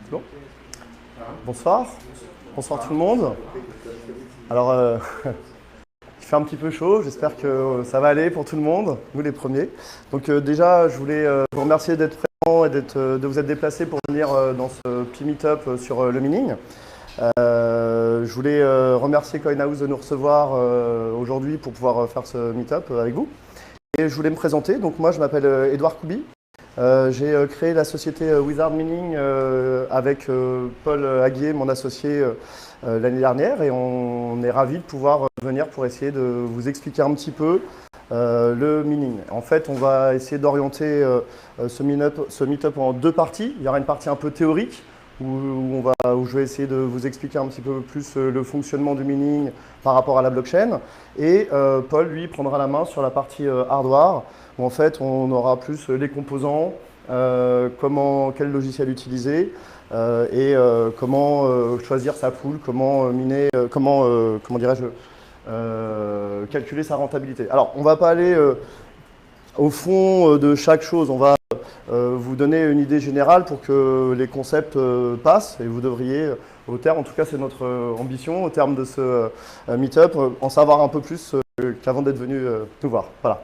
Bon. Bonsoir. Bonsoir tout le monde. Alors, il fait un petit peu chaud, j'espère que ça va aller pour tout le monde, vous les premiers. Donc déjà, je voulais vous remercier d'être présents et de vous être déplacés pour venir dans ce petit meet-up sur le mining. Je voulais remercier CoinHouse de nous recevoir aujourd'hui pour pouvoir faire ce meet-up avec vous. Et je voulais me présenter, donc moi je m'appelle Edouard Koubi. J'ai créé la société Wizard Mining avec Paul Aguier, mon associé, l'année dernière, et on est ravis de pouvoir venir pour essayer de vous expliquer un petit peu le mining. En fait, on va essayer d'orienter ce meet-up en deux parties. Il y aura une partie un peu théorique où je vais essayer de vous expliquer un petit peu plus le fonctionnement du mining par rapport à la blockchain. Et Paul, lui, prendra la main sur la partie hardware, où en fait, on aura plus les composants, quel logiciel utiliser et comment choisir sa pool, comment miner, comment dirais-je, calculer sa rentabilité. Alors, on ne va pas aller au fond de chaque chose, on va vous donner une idée générale pour que les concepts passent, et vous devriez, au terme, en tout cas c'est notre ambition, au terme de ce meet-up, en savoir un peu plus qu'avant d'être venu nous voir. Voilà.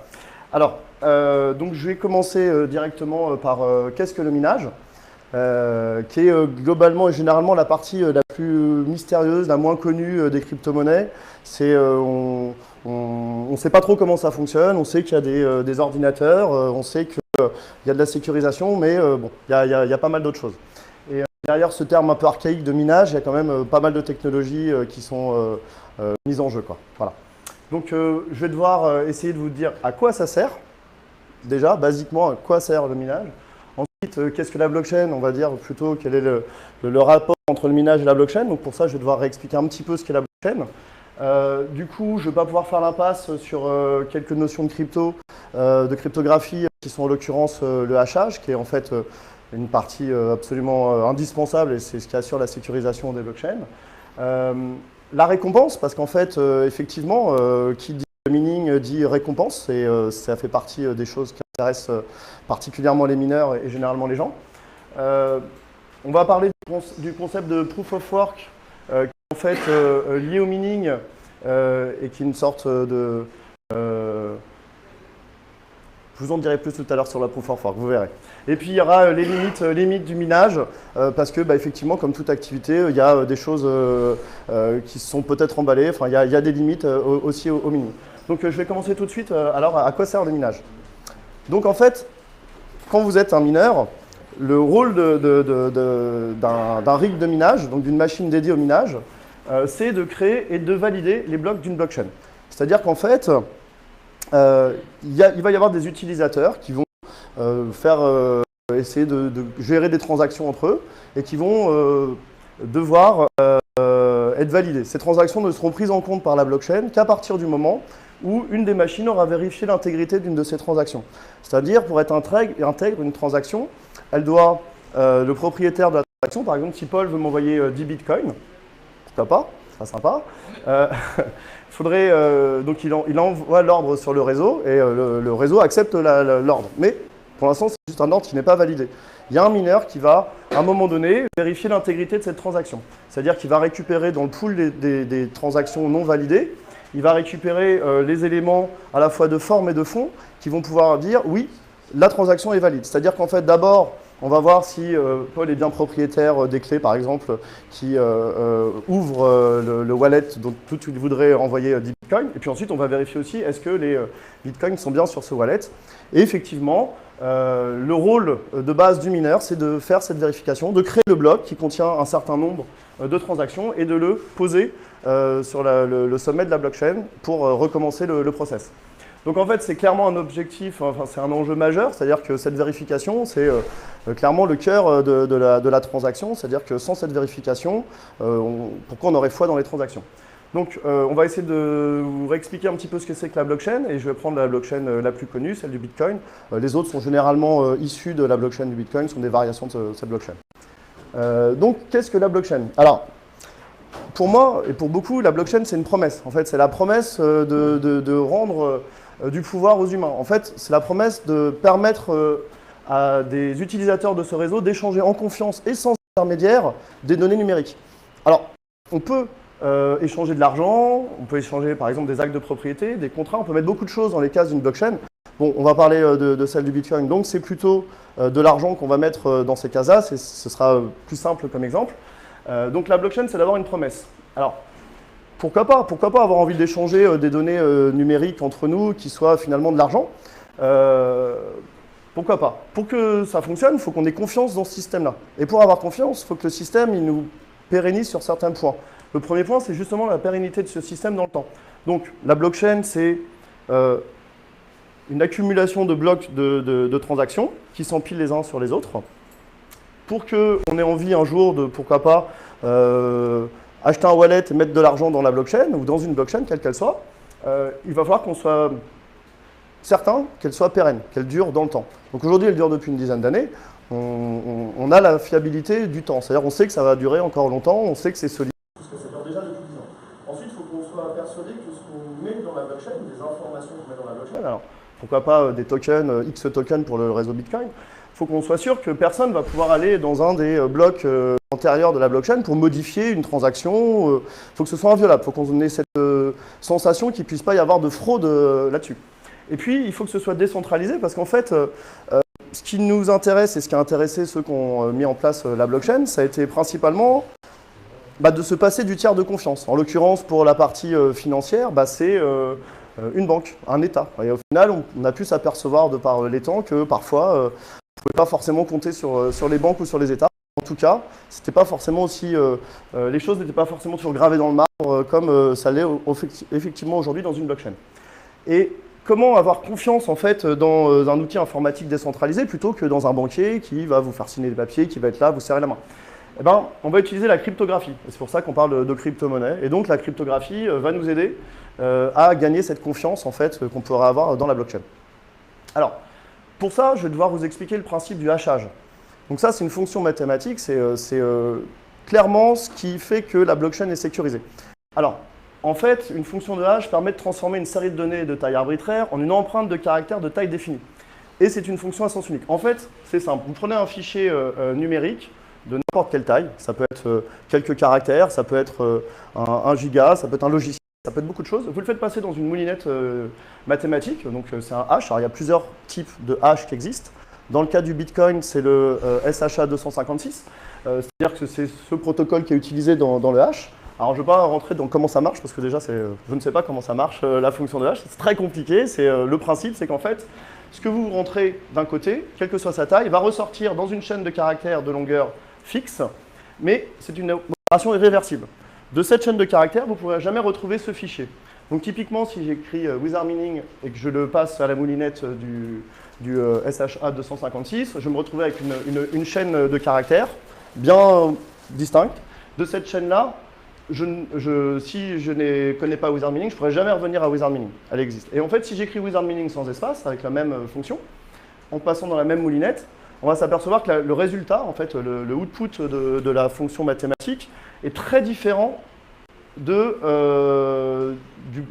Alors, donc je vais commencer directement par qu'est-ce que le minage, qui est globalement et généralement la partie la plus mystérieuse, la moins connue des crypto-monnaies. On ne sait pas trop comment ça fonctionne, on sait qu'il y a des ordinateurs, on sait qu'il y a de la sécurisation, mais bon, il y a pas mal d'autres choses. Et derrière ce terme un peu archaïque de minage, il y a quand même pas mal de technologies qui sont mises en jeu, quoi. Voilà. Donc je vais devoir essayer de vous dire à quoi ça sert. Déjà, basiquement, à quoi sert le minage. Ensuite, qu'est-ce que la blockchain? On va dire plutôt quel est le rapport entre le minage et la blockchain. Donc pour ça, je vais devoir réexpliquer un petit peu ce qu'est la blockchain. Du coup, je ne vais pas pouvoir faire l'impasse sur quelques notions de cryptographie, qui sont en l'occurrence le hachage, qui est en fait une partie absolument indispensable, et c'est ce qui assure la sécurisation des blockchains. La récompense, parce qu'en fait, effectivement, qui dit mining dit récompense, et ça fait partie des choses qui intéressent particulièrement les mineurs et généralement les gens. On va parler du concept de proof of work, qui est en fait lié au mining et qui est une sorte de... je vous en dirai plus tout à l'heure sur la proof of work, vous verrez. Et puis il y aura les limites du minage, parce que effectivement, comme toute activité, il y a des choses qui sont peut-être emballées, enfin il y a des limites aussi au mining. Donc je vais commencer tout de suite. Alors à quoi sert le minage? Donc en fait, quand vous êtes un mineur, le rôle d'un rig de minage, donc d'une machine dédiée au minage, c'est de créer et de valider les blocs d'une blockchain. C'est-à-dire qu'en fait, il va y avoir des utilisateurs qui vont essayer de gérer des transactions entre eux et qui vont devoir être validées. Ces transactions ne seront prises en compte par la blockchain qu'à partir du moment où une des machines aura vérifié l'intégrité d'une de ces transactions. C'est-à-dire, pour être intègre une transaction, elle doit, le propriétaire de la transaction, par exemple, si Paul veut m'envoyer 10 bitcoins, pourquoi pas, ce sera sympa, faudrait, donc il envoie l'ordre sur le réseau et le réseau accepte l'ordre. Mais pour l'instant, c'est juste un ordre qui n'est pas validé. Il y a un mineur qui va, à un moment donné, vérifier l'intégrité de cette transaction. C'est-à-dire qu'il va récupérer dans le pool des transactions non validées, il va récupérer les éléments à la fois de forme et de fond qui vont pouvoir dire oui, la transaction est valide. C'est-à-dire qu'en fait, d'abord, on va voir si Paul est bien propriétaire des clés, par exemple, qui ouvre le wallet dont il voudrait envoyer 10 bitcoins. Et puis ensuite, on va vérifier aussi est-ce que les bitcoins sont bien sur ce wallet. Et effectivement, le rôle de base du mineur, c'est de faire cette vérification, de créer le bloc qui contient un certain nombre de transactions et de le poser sur le sommet de la blockchain pour recommencer le process. Donc en fait, c'est clairement un objectif, enfin c'est un enjeu majeur, c'est-à-dire que cette vérification, c'est clairement le cœur de la transaction, c'est-à-dire que sans cette vérification, pourquoi on aurait foi dans les transactions? Donc on va essayer de vous réexpliquer un petit peu ce que c'est que la blockchain, et je vais prendre la blockchain la plus connue, celle du Bitcoin. Les autres sont généralement issus de la blockchain du Bitcoin, sont des variations de cette blockchain. Donc qu'est-ce que la blockchain? Alors, pour moi et pour beaucoup, la blockchain c'est une promesse. En fait, c'est la promesse de rendre du pouvoir aux humains. En fait, c'est la promesse de permettre à des utilisateurs de ce réseau d'échanger en confiance et sans intermédiaire des données numériques. Alors, on peut échanger de l'argent, on peut échanger par exemple des actes de propriété, des contrats, on peut mettre beaucoup de choses dans les cases d'une blockchain. Bon, on va parler de celle du Bitcoin, donc c'est plutôt de l'argent qu'on va mettre dans ces cases-là, ce sera plus simple comme exemple. Donc la blockchain, c'est d'abord une promesse. Alors, pourquoi pas avoir envie d'échanger des données numériques entre nous qui soient finalement de l'argent? Pourquoi pas? Pour que ça fonctionne, il faut qu'on ait confiance dans ce système-là. Et pour avoir confiance, il faut que le système il nous pérennise sur certains points. Le premier point, c'est justement la pérennité de ce système dans le temps. Donc la blockchain, c'est une accumulation de blocs de transactions qui s'empilent les uns sur les autres. Pour qu'on ait envie un jour de, pourquoi pas, acheter un wallet et mettre de l'argent dans la blockchain ou dans une blockchain, quelle qu'elle soit, il va falloir qu'on soit certain qu'elle soit pérenne, qu'elle dure dans le temps. Donc aujourd'hui, elle dure depuis une dizaine d'années. On a la fiabilité du temps, c'est-à-dire on sait que ça va durer encore longtemps, on sait que c'est solide. Parce que ça dure déjà depuis 10 ans. Ensuite, il faut qu'on soit persuadé que ce qu'on met dans la blockchain, des informations qu'on met dans la blockchain, alors pourquoi pas des tokens, X tokens pour le réseau Bitcoin, il faut qu'on soit sûr que personne ne va pouvoir aller dans un des blocs antérieurs de la blockchain pour modifier une transaction. Il faut que ce soit inviolable, il faut qu'on ait cette sensation qu'il ne puisse pas y avoir de fraude là-dessus. Et puis, il faut que ce soit décentralisé parce qu'en fait, ce qui nous intéresse et ce qui a intéressé ceux qui ont mis en place la blockchain, ça a été principalement de se passer du tiers de confiance. En l'occurrence, pour la partie financière, c'est une banque, un État. Et au final, on a pu s'apercevoir de par les temps que parfois, on ne pouvait pas forcément compter sur les banques ou sur les États. En tout cas, c'était pas forcément aussi, les choses n'étaient pas forcément toujours gravées dans le marbre comme ça l'est effectivement aujourd'hui dans une blockchain. Et comment avoir confiance en fait dans un outil informatique décentralisé plutôt que dans un banquier qui va vous faire signer des papiers, qui va être là, vous serrer la main? Eh ben, on va utiliser la cryptographie. C'est pour ça qu'on parle de crypto-monnaie. Et donc la cryptographie va nous aider à gagner cette confiance en fait qu'on pourra avoir dans la blockchain. Alors, pour ça, je vais devoir vous expliquer le principe du hachage. Donc ça, c'est une fonction mathématique, c'est clairement ce qui fait que la blockchain est sécurisée. Alors, en fait, une fonction de hash permet de transformer une série de données de taille arbitraire en une empreinte de caractère de taille définie. Et c'est une fonction à sens unique. En fait, c'est simple. Vous prenez un fichier numérique de n'importe quelle taille. Ça peut être quelques caractères, ça peut être 1 giga, ça peut être un logiciel, ça peut être beaucoup de choses. Vous le faites passer dans une moulinette mathématique. Donc, c'est un hash. Alors, il y a plusieurs types de hash qui existent. Dans le cas du Bitcoin, c'est le SHA-256. C'est-à-dire que c'est ce protocole qui est utilisé dans le hash. Alors, je ne vais pas rentrer dans comment ça marche, parce que déjà, je ne sais pas comment ça marche, la fonction de hash. C'est très compliqué. Le principe, c'est qu'en fait, ce que vous rentrez d'un côté, quelle que soit sa taille, va ressortir dans une chaîne de caractères de longueur fixe, mais c'est une opération irréversible. De cette chaîne de caractères, vous ne pourrez jamais retrouver ce fichier. Donc, typiquement, si j'écris wizard meaning et que je le passe à la moulinette du SHA-256, je vais me retrouver avec une chaîne de caractères bien distincte. De cette chaîne-là, si je ne connais pas wizard meaning, je ne pourrais jamais revenir à wizard meaning. Elle existe. Et en fait, si j'écris wizard meaning sans espace, avec la même fonction, en passant dans la même moulinette, on va s'apercevoir que le résultat, en fait, le output de la fonction mathématique est très différent du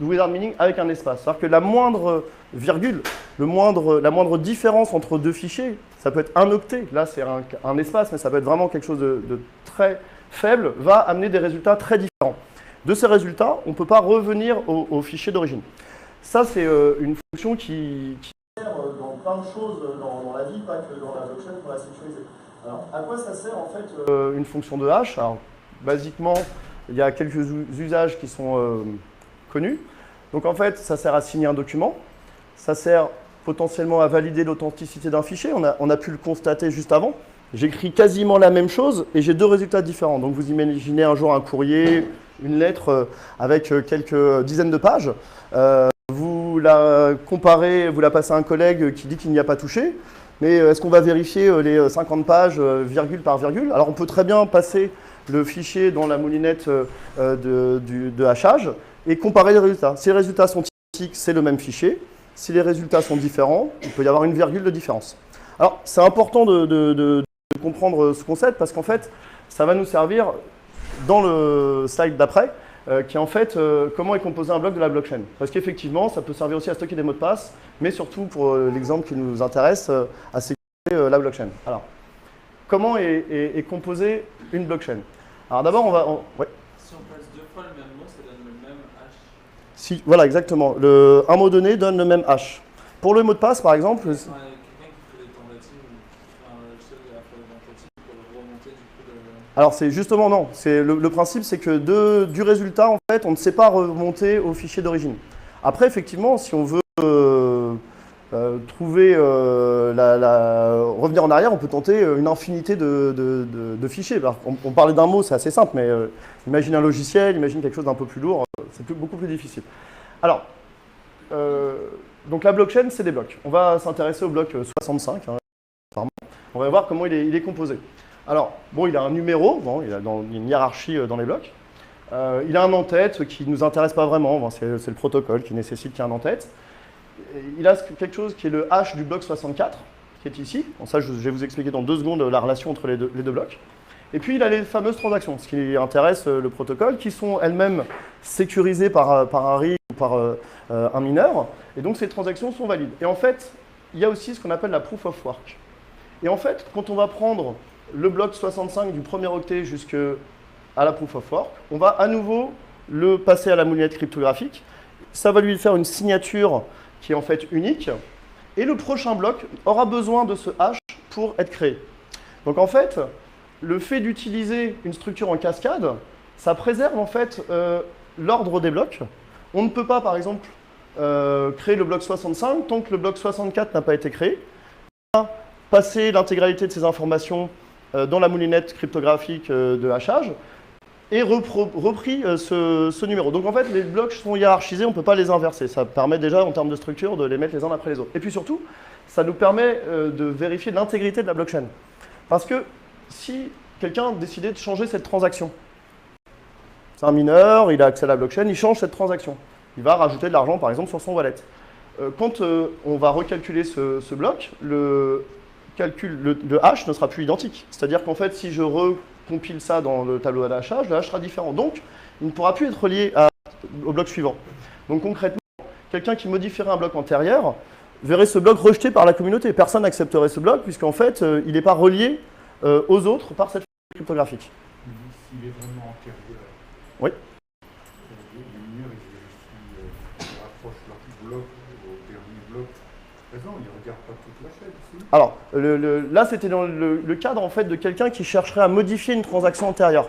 wizard meaning avec un espace. C'est-à-dire que la moindre virgule, la moindre différence entre deux fichiers, ça peut être un octet, là c'est un espace, mais ça peut être vraiment quelque chose de très faible, va amener des résultats très différents. De ces résultats, on ne peut pas revenir au fichier d'origine. Ça, c'est une fonction qui sert dans plein de choses dans la vie, pas que dans la blockchain pour la sécuriser. Alors, à quoi ça sert en fait une fonction de hash? Alors, basiquement, il y a quelques usages qui sont connus. Donc en fait, ça sert à signer un document, ça sert potentiellement à valider l'authenticité d'un fichier. On a pu le constater juste avant. J'écris quasiment la même chose et j'ai deux résultats différents. Donc vous imaginez un jour un courrier, une lettre avec quelques dizaines de pages. Vous la comparez, vous la passez à un collègue qui dit qu'il n'y a pas touché. Mais est-ce qu'on va vérifier les 50 pages virgule par virgule? Alors on peut très bien passer le fichier dans la moulinette de hachage et comparer les résultats. Si les résultats sont identiques, c'est le même fichier. Si les résultats sont différents, il peut y avoir une virgule de différence. Alors c'est important de comprendre ce concept parce qu'en fait, ça va nous servir dans le slide d'après, qui est en fait comment est composé un bloc de la blockchain. Parce qu'effectivement, ça peut servir aussi à stocker des mots de passe, mais surtout pour l'exemple qui nous intéresse, à sécuriser la blockchain. Alors, comment est composée une blockchain. Alors d'abord, on va... ouais. Si on passe 2 fois le même mot, ça donne le même hash. Si, voilà, exactement. Un mot donné donne le même hash. Pour le mot de passe, par exemple... Quelqu'un qui fait des tentatives, je sais qu'il a fait des tentatives pour remonter du coup Alors c'est justement non. Le principe, c'est que du résultat, en fait, on ne sait pas remonter au fichier d'origine. Après, effectivement, si on veut revenir en arrière, on peut tenter une infinité de fichiers. Alors, on parlait d'un mot, c'est assez simple, mais imagine un logiciel, imagine quelque chose d'un peu plus lourd, c'est beaucoup plus difficile. Alors, donc la blockchain, c'est des blocs. On va s'intéresser au bloc 65, hein, on va voir comment il est composé. Alors, bon, il a un numéro, bon, il a une hiérarchie dans les blocs. Il a un en-tête qui ne nous intéresse pas vraiment, bon, c'est le protocole qui nécessite qu'il y ait un en-tête. Il a quelque chose qui est le hash du bloc 64, qui est ici. Bon, ça, je vais vous expliquer dans 2 secondes la relation entre les deux blocs. Et puis, il a les fameuses transactions, ce qui intéresse le protocole, qui sont elles-mêmes sécurisées par un RIG ou par un mineur. Et donc, ces transactions sont valides. Et en fait, il y a aussi ce qu'on appelle la proof of work. Et en fait, quand on va prendre le bloc 65 du premier octet jusqu'à la proof of work, on va à nouveau le passer à la moulinette cryptographique. Ça va lui faire une signature qui est en fait unique. Et le prochain bloc aura besoin de ce hash pour être créé. Donc en fait, le fait d'utiliser une structure en cascade, ça préserve en fait l'ordre des blocs. On ne peut pas, par exemple, créer le bloc 65 tant que le bloc 64 n'a pas été créé. On va passer l'intégralité de ces informations dans la moulinette cryptographique de hachage et repris ce numéro. Donc en fait, les blocs sont hiérarchisés, on ne peut pas les inverser. Ça permet déjà, en termes de structure, de les mettre les uns après les autres. Et puis surtout, ça nous permet de vérifier l'intégrité de la blockchain. Parce que si quelqu'un décidait de changer cette transaction, c'est un mineur, il a accès à la blockchain, il change cette transaction. Il va rajouter de l'argent, par exemple, sur son wallet. Quand on va recalculer ce bloc, le hash ne sera plus identique. C'est-à-dire qu'en fait, si je recompile ça dans le tableau d'hachage, le hash sera différent. Donc, il ne pourra plus être lié au bloc suivant. Donc concrètement, quelqu'un qui modifierait un bloc antérieur verrait ce bloc rejeté par la communauté. Personne n'accepterait ce bloc, puisqu'en fait, il n'est pas relié aux autres par cette cryptographique. S'il est vraiment antérieur, oui. Les mineurs, ils rapprochent leur bloc au dernier bloc présent, ils ne regardent pas toute la chaîne ici. Alors, là, c'était dans le cadre en fait, de quelqu'un qui chercherait à modifier une transaction antérieure.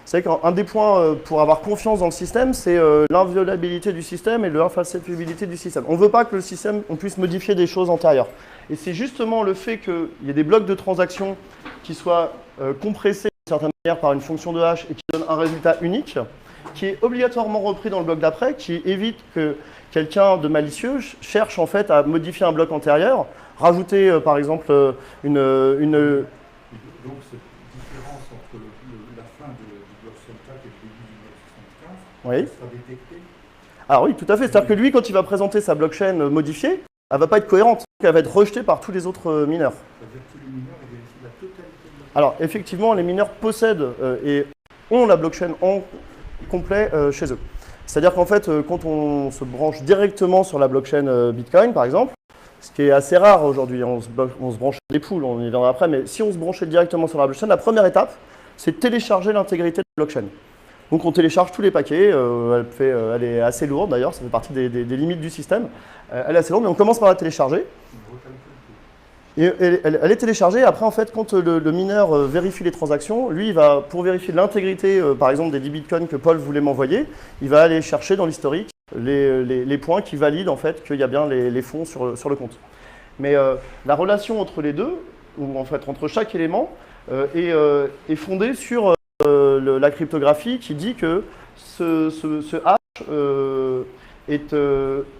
C'est qu'un des points pour avoir confiance dans le système, c'est l'inviolabilité du système et l'infalsifiabilité du système. On ne veut pas que le système, on puisse modifier des choses antérieures. Et c'est justement le fait qu'il y ait des blocs de transactions qui soient compressés d'une certaine manière par une fonction de hash et qui donnent un résultat unique, qui est obligatoirement repris dans le bloc d'après, qui évite que quelqu'un de malicieux cherche en fait à modifier un bloc antérieur, rajouter par exemple une... Donc cette différence entre la fin du bloc 64 et le début du bloc 75, oui. sera détectée. Alors oui, tout à fait. C'est-à-dire que lui, quand il va présenter sa blockchain modifiée, elle ne va pas être cohérente, elle va être rejetée par tous les autres mineurs. C'est-à-dire que tous les mineurs vérifient la totalité de la... Alors effectivement, les mineurs possèdent et ont la blockchain en complet chez eux. C'est-à-dire qu'en fait, quand on se branche directement sur la blockchain Bitcoin, par exemple, ce qui est assez rare aujourd'hui, on se branche des poules, on y viendra après, mais si on se branchait directement sur la blockchain, la première étape, c'est de télécharger l'intégrité de la blockchain. Donc on télécharge tous les paquets, elle est assez lourde d'ailleurs, ça fait partie des limites du système. Elle est assez lourde, mais on commence par la télécharger. Et elle est téléchargée, après en fait, quand le mineur vérifie les transactions, lui, il va, pour vérifier l'intégrité, par exemple, des 10 bitcoins que Paul voulait m'envoyer, il va aller chercher dans l'historique les points qui valident en fait qu'il y a bien les fonds sur le compte. Mais la relation entre les deux, ou en fait entre chaque élément, est fondée sur la cryptographie qui dit que ce hash est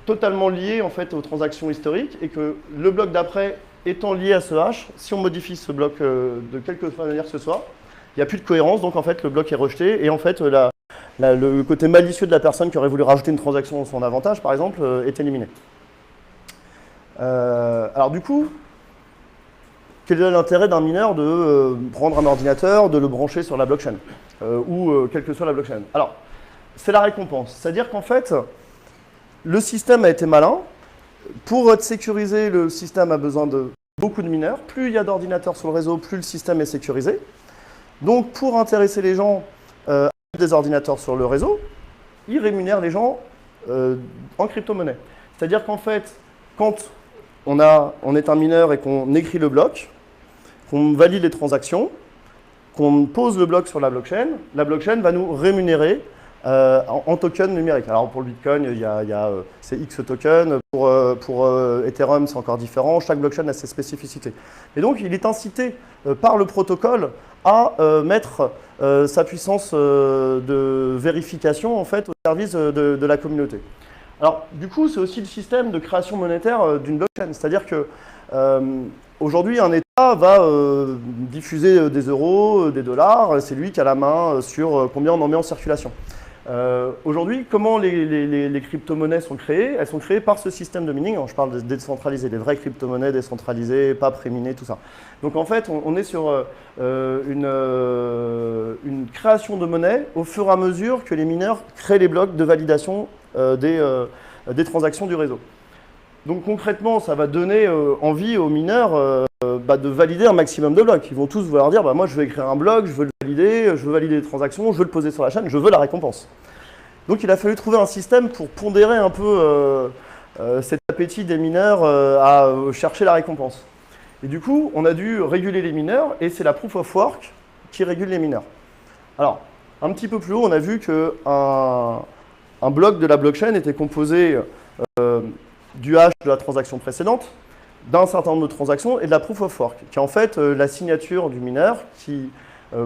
totalement lié en fait aux transactions historiques et que le bloc d'après étant lié à ce hash, si on modifie ce bloc de quelque manière que ce soit, il n'y a plus de cohérence, donc en fait le bloc est rejeté et en fait le côté malicieux de la personne qui aurait voulu rajouter une transaction en son avantage, par exemple, est éliminé. Alors du coup, quel est l'intérêt d'un mineur de prendre un ordinateur, de le brancher sur la blockchain ou quelle que soit la blockchain? Alors, c'est la récompense. C'est-à-dire qu'en fait, le système a été malin. Pour être sécurisé, le système a besoin de beaucoup de mineurs. Plus il y a d'ordinateurs sur le réseau, plus le système est sécurisé. Donc, pour intéresser les gens à des ordinateurs sur le réseau, ils rémunèrent les gens en crypto-monnaie. C'est-à-dire qu'en fait, quand on est un mineur et qu'on écrit le bloc, qu'on valide les transactions, qu'on pose le bloc sur la blockchain va nous rémunérer en token numérique. Alors pour le Bitcoin, c'est X tokens. Pour Ethereum, c'est encore différent. Chaque blockchain a ses spécificités. Et donc, il est incité par le protocole à mettre sa puissance de vérification en fait, au service de la communauté. Alors, du coup, c'est aussi le système de création monétaire d'une blockchain. C'est-à-dire que aujourd'hui, un État va diffuser des euros, des dollars. C'est lui qui a la main sur combien on en met en circulation. Aujourd'hui, comment les crypto-monnaies sont créées? Elles sont créées par ce système de mining. Alors, je parle de décentralisé, des vraies crypto-monnaies décentralisées, pas préminées, tout ça. Donc en fait, on est sur une création de monnaie au fur et à mesure que les mineurs créent les blocs de validation des transactions du réseau. Donc concrètement, ça va donner envie aux mineurs de valider un maximum de blocs. Ils vont tous vouloir dire, moi je veux écrire un bloc, je veux le valider, je veux valider les transactions, je veux le poser sur la chaîne, je veux la récompense. Donc il a fallu trouver un système pour pondérer un peu cet appétit des mineurs à chercher la récompense. Et du coup, on a dû réguler les mineurs et c'est la Proof of Work qui régule les mineurs. Alors, un petit peu plus haut, on a vu qu'un bloc de la blockchain était composé du hash de la transaction précédente, d'un certain nombre de transactions et de la Proof of Work, qui est en fait la signature du mineur qui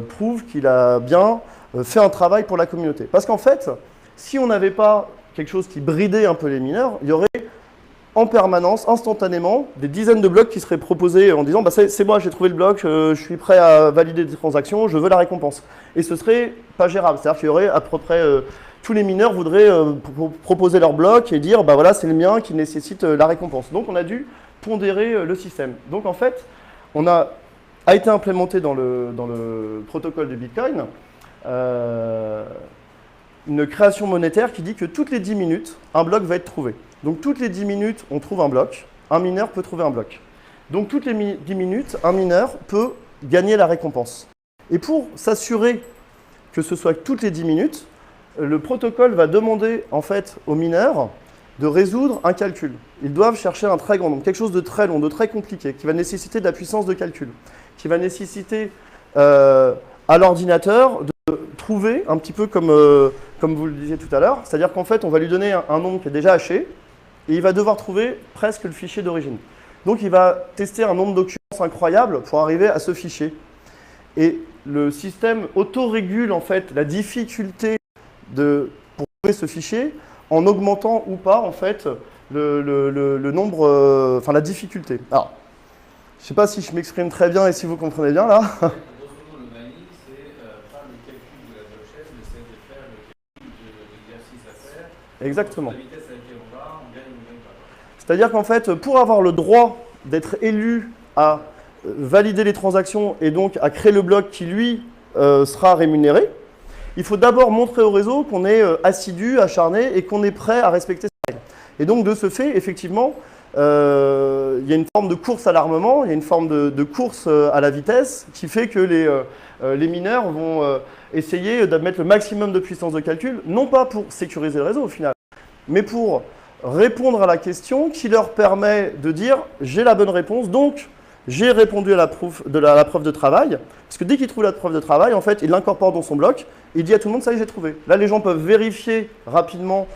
prouve qu'il a bien fait un travail pour la communauté. Parce qu'en fait, si on n'avait pas quelque chose qui bridait un peu les mineurs, il y aurait en permanence, instantanément, des dizaines de blocs qui seraient proposés en disant c'est moi, j'ai trouvé le bloc, je suis prêt à valider des transactions, je veux la récompense. Et ce serait pas gérable, c'est-à-dire qu'il y aurait à peu près tous les mineurs voudraient proposer leur bloc et dire voilà, c'est le mien qui nécessite la récompense. Donc on a dû pondérer le système. Donc en fait, a été implémenté dans le protocole de Bitcoin une création monétaire qui dit que toutes les 10 minutes, un bloc va être trouvé. Donc toutes les 10 minutes, on trouve un bloc, un mineur peut trouver un bloc. Donc toutes les 10 minutes, un mineur peut gagner la récompense. Et pour s'assurer que ce soit toutes les 10 minutes, le protocole va demander en fait aux mineurs de résoudre un calcul. Ils doivent chercher un très grand nombre, quelque chose de très long, de très compliqué, qui va nécessiter de la puissance de calcul, qui va nécessiter à l'ordinateur de trouver, un petit peu comme vous le disiez tout à l'heure, c'est-à-dire qu'en fait, on va lui donner un nombre qui est déjà haché, et il va devoir trouver presque le fichier d'origine. Donc, il va tester un nombre d'occurrences incroyable pour arriver à ce fichier. Et le système autorégule en fait la difficulté pour trouver ce fichier en augmentant ou pas en fait le nombre, la difficulté. Alors, je ne sais pas si je m'exprime très bien et si vous comprenez bien là. Grosso modo, le mining, c'est pas le calcul de la blockchain, mais c'est de faire le calcul de l'exercice à faire. Exactement. La vitesse à laquelle on va, on gagne ou on gagne pas. C'est-à-dire qu'en fait, pour avoir le droit d'être élu à valider les transactions et donc à créer le bloc qui, lui, sera rémunéré, il faut d'abord montrer au réseau qu'on est assidu, acharné et qu'on est prêt à respecter ces règles. Et donc, de ce fait, effectivement, il y a une forme de course à l'armement, il y a une forme de course à la vitesse qui fait que les mineurs vont essayer de mettre le maximum de puissance de calcul, non pas pour sécuriser le réseau au final, mais pour répondre à la question qui leur permet de dire « j'ai la bonne réponse, donc j'ai répondu à la preuve de travail ». Parce que dès qu'il trouve la preuve de travail, en fait, il l'incorpore dans son bloc, et il dit à tout le monde « ça y est, j'ai trouvé ». Là, les gens peuvent vérifier rapidement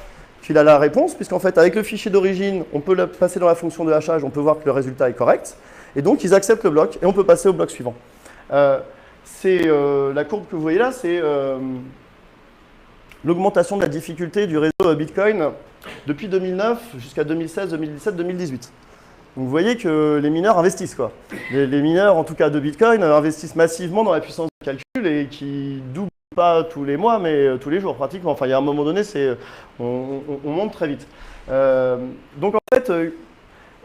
qu'il a la réponse, puisqu'en fait, avec le fichier d'origine, on peut le passer dans la fonction de hachage, on peut voir que le résultat est correct, et donc ils acceptent le bloc, et on peut passer au bloc suivant. La courbe que vous voyez là, c'est l'augmentation de la difficulté du réseau Bitcoin depuis 2009 jusqu'à 2016, 2017, 2018. Donc vous voyez que les mineurs investissent, quoi. Les mineurs, en tout cas de Bitcoin, investissent massivement dans la puissance de calcul et qui doublent pas tous les mois, mais tous les jours pratiquement. Enfin, il y a un moment donné, on monte très vite. Donc en fait,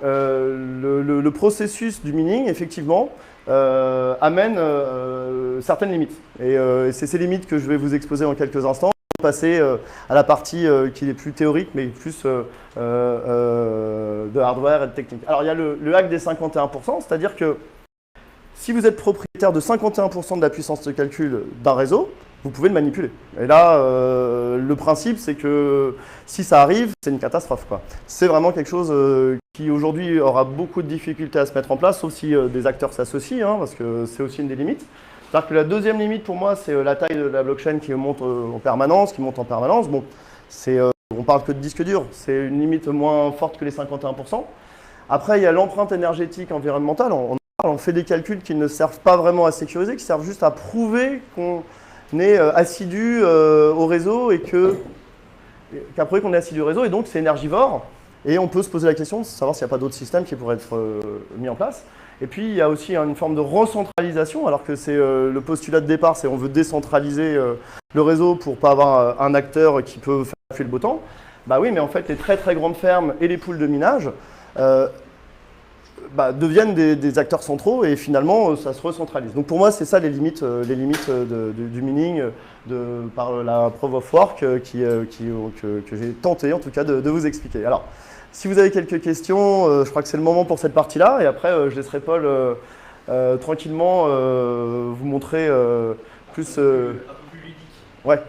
le processus du mining, effectivement, amène certaines limites. Et c'est ces limites que je vais vous exposer en quelques instants. passer à la partie qui est plus théorique, mais plus de hardware et de technique. Alors, il y a le hack des 51%, c'est-à-dire que si vous êtes propriétaire de 51% de la puissance de calcul d'un réseau, vous pouvez le manipuler. Et là, le principe, c'est que si ça arrive, c'est une catastrophe, quoi. C'est vraiment quelque chose qui aujourd'hui aura beaucoup de difficultés à se mettre en place, sauf si des acteurs s'associent, hein, parce que c'est aussi une des limites. C'est-à-dire que la deuxième limite pour moi, c'est la taille de la blockchain qui monte en permanence, Bon, on parle que de disque dur, c'est une limite moins forte que les 51%. Après, il y a l'empreinte énergétique environnementale. On fait des calculs qui ne servent pas vraiment à sécuriser, qui servent juste à prouver qu'on est assidu au réseau et qu'après qu'on est assidu au réseau, et donc c'est énergivore. Et on peut se poser la question de savoir s'il n'y a pas d'autres systèmes qui pourraient être mis en place. Et puis il y a aussi une forme de recentralisation, alors que c'est le postulat de départ, c'est on veut décentraliser le réseau pour ne pas avoir un acteur qui peut faire le beau temps. Bah oui, mais en fait les très très grandes fermes et les poules de minage deviennent des acteurs centraux et finalement ça se recentralise. Donc pour moi c'est ça les limites du mining par la proof of work que j'ai tenté en tout cas de vous expliquer. Alors si vous avez quelques questions, je crois que c'est le moment pour cette partie-là et après je laisserai Paul tranquillement vous montrer plus... Un peu plus ludique. Ouais.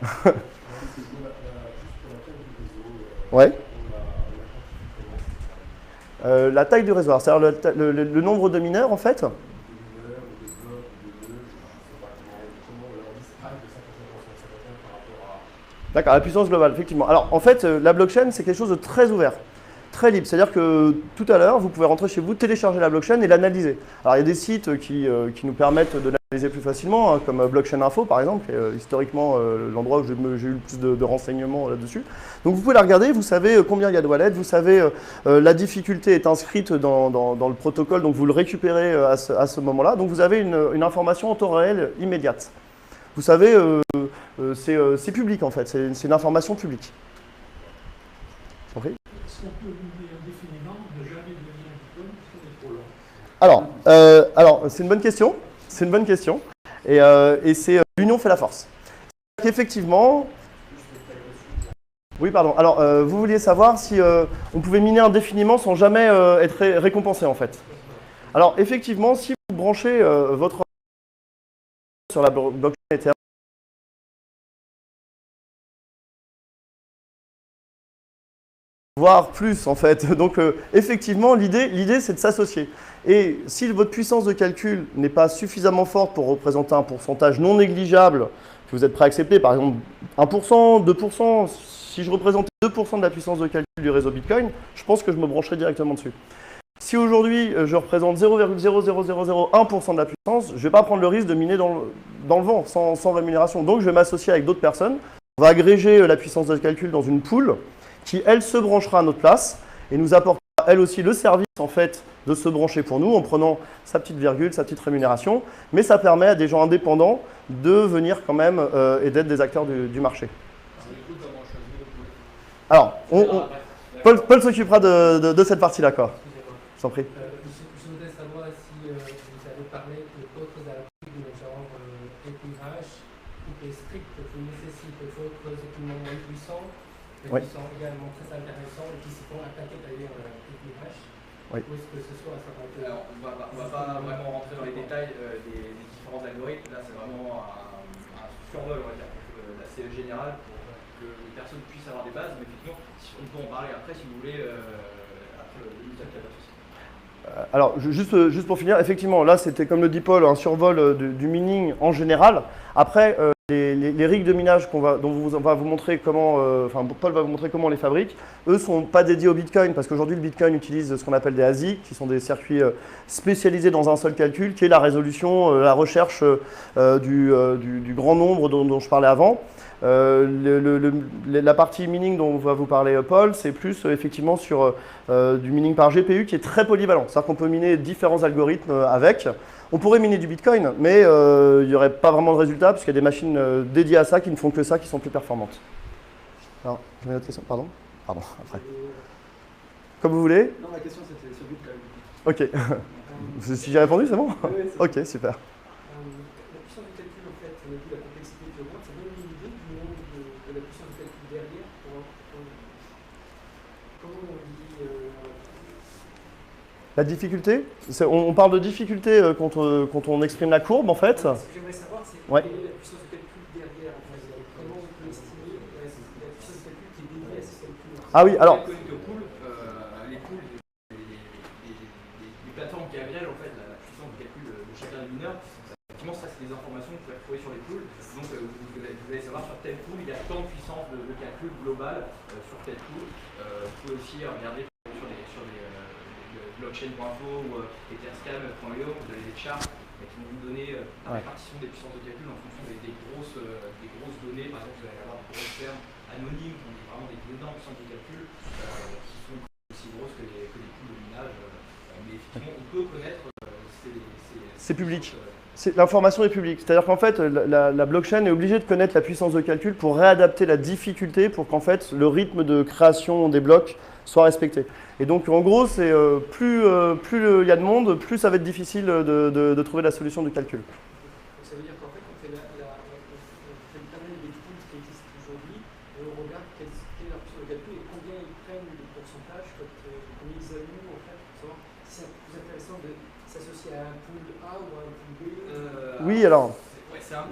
Ouais. La taille du réservoir, c'est-à-dire le nombre de mineurs en fait. D'accord, la puissance globale, effectivement. Alors en fait, la blockchain, c'est quelque chose de très ouvert, très libre. C'est-à-dire que tout à l'heure, vous pouvez rentrer chez vous, télécharger la blockchain et l'analyser. Alors il y a des sites qui nous permettent de l'analyser plus facilement, hein, comme Blockchain Info par exemple, qui est historiquement l'endroit où j'ai eu le plus de renseignements là-dessus. Donc vous pouvez la regarder, vous savez combien il y a de wallets, vous savez la difficulté est inscrite dans le protocole, donc vous le récupérez à ce moment-là. Donc vous avez une information en temps réel immédiate. Vous savez, c'est public en fait, c'est une information publique. Est-ce qu'on peut donner indéfiniment ne jamais devenir un diplôme parce qu'on est trop lent? Alors c'est une bonne question. C'est une bonne question. Et c'est l'union fait la force. Effectivement. Oui, pardon. Alors, vous vouliez savoir si on pouvait miner indéfiniment sans jamais être récompensé en fait. Alors, effectivement, si vous branchez votre sur la blockchain Ethereum, voire plus en fait. Donc effectivement, l'idée c'est de s'associer. Et si votre puissance de calcul n'est pas suffisamment forte pour représenter un pourcentage non négligeable que vous êtes prêt à accepter, par exemple 1%, 2%, si je représentais 2% de la puissance de calcul du réseau Bitcoin, je pense que je me brancherais directement dessus. Si aujourd'hui je représente 0,00001% de la puissance, je ne vais pas prendre le risque de miner dans le vent, sans rémunération. Donc je vais m'associer avec d'autres personnes. On va agréger la puissance de calcul dans une pool qui, elle, se branchera à notre place et nous apportera, elle aussi, le service en fait, de se brancher pour nous en prenant sa petite virgule, sa petite rémunération. Mais ça permet à des gens indépendants de venir quand même et d'être des acteurs du marché. Alors, Paul s'occupera de cette partie-là, quoi. Je t'en prie. Je voudrais savoir si vous avez parlé d'autres articles, genre éclairage ou strict qui nécessitent d'autres équipements moins puissants, mais qui sont également très intéressants et qui se font attaquer d'ailleurs éclairage. Oui. Ou est-ce que ce soit ça va être... Alors, on ne va pas vraiment rentrer dans les détails des différents algorithmes. Là, c'est vraiment un survol, on va dire, assez général pour que les personnes puissent avoir des bases. Mais effectivement, on peut en parler après si vous voulez, après le usage, il n'y a pas de souci. Alors, juste pour finir, effectivement, là, c'était comme le dit Paul, un survol du mining en général. Après, les rigs de minage dont on va vous montrer comment, Paul va vous montrer comment on les fabrique, eux ne sont pas dédiés au Bitcoin parce qu'aujourd'hui, le Bitcoin utilise ce qu'on appelle des ASIC, qui sont des circuits spécialisés dans un seul calcul, qui est la résolution, la recherche du grand nombre dont je parlais avant. La partie mining dont va vous parler Paul, c'est plus effectivement sur du mining par GPU qui est très polyvalent. C'est-à-dire qu'on peut miner différents algorithmes avec. On pourrait miner du Bitcoin, mais il n'y aurait pas vraiment de résultat puisqu'il y a des machines dédiées à ça qui ne font que ça, qui sont plus performantes. Alors, je mets une autre question, pardon, après. Comme vous voulez. Non, la question c'était sur Bitcoin. Ok. Si j'ai répondu, c'est bon? Oui, ok, super. La puissance du calcul, en fait, vu la complexité qui augmente, ça donne une idée du nombre de la puissance de calcul derrière. Comment on dit La difficulté, on parle de difficulté quand on exprime la courbe en fait. Ce que j'aimerais savoir, c'est Ouais. quelle est la puissance de calcul derrière. En fait. Comment on peut estimer la puissance de calcul qui est dédiée à ces calculs? Ah oui, alors. Connecté aux poules, les poules, les plateformes qui agrègent en fait la puissance de calcul de chacun des mineurs. Effectivement, ça c'est des informations que vous pouvez retrouver sur les poules. Donc vous allez savoir sur telle poule, il y a tant de puissance de calcul global sur telle poule. Vous pouvez aussi regarder sur les blockchain.info ou etherscan.io, vous avez des charts qui vont vous donner la répartition des puissances de calcul en fonction des grosses données. Par exemple, vous allez avoir des grosses fermes anonymes qui ont vraiment des énormes puissances de calcul qui sont aussi grosses que les poules de minage. Mais effectivement, on peut connaître c'est public. L'information est publique. C'est-à-dire qu'en fait, la blockchain est obligée de connaître la puissance de calcul pour réadapter la difficulté pour qu'en fait, le rythme de création des blocs soit respecté. Et donc, en gros, c'est plus il y a de monde, plus ça va être difficile de trouver la solution du calcul. Donc, ça veut dire qu'en fait, on fait le panel des poules qui existent aujourd'hui et on regarde quelle est leur puissance de calcul et combien ils prennent de pourcentage, combien ils allouent en fait, pour savoir si c'est plus intéressant de s'associer à un pool A ou à un pool B. Oui, alors.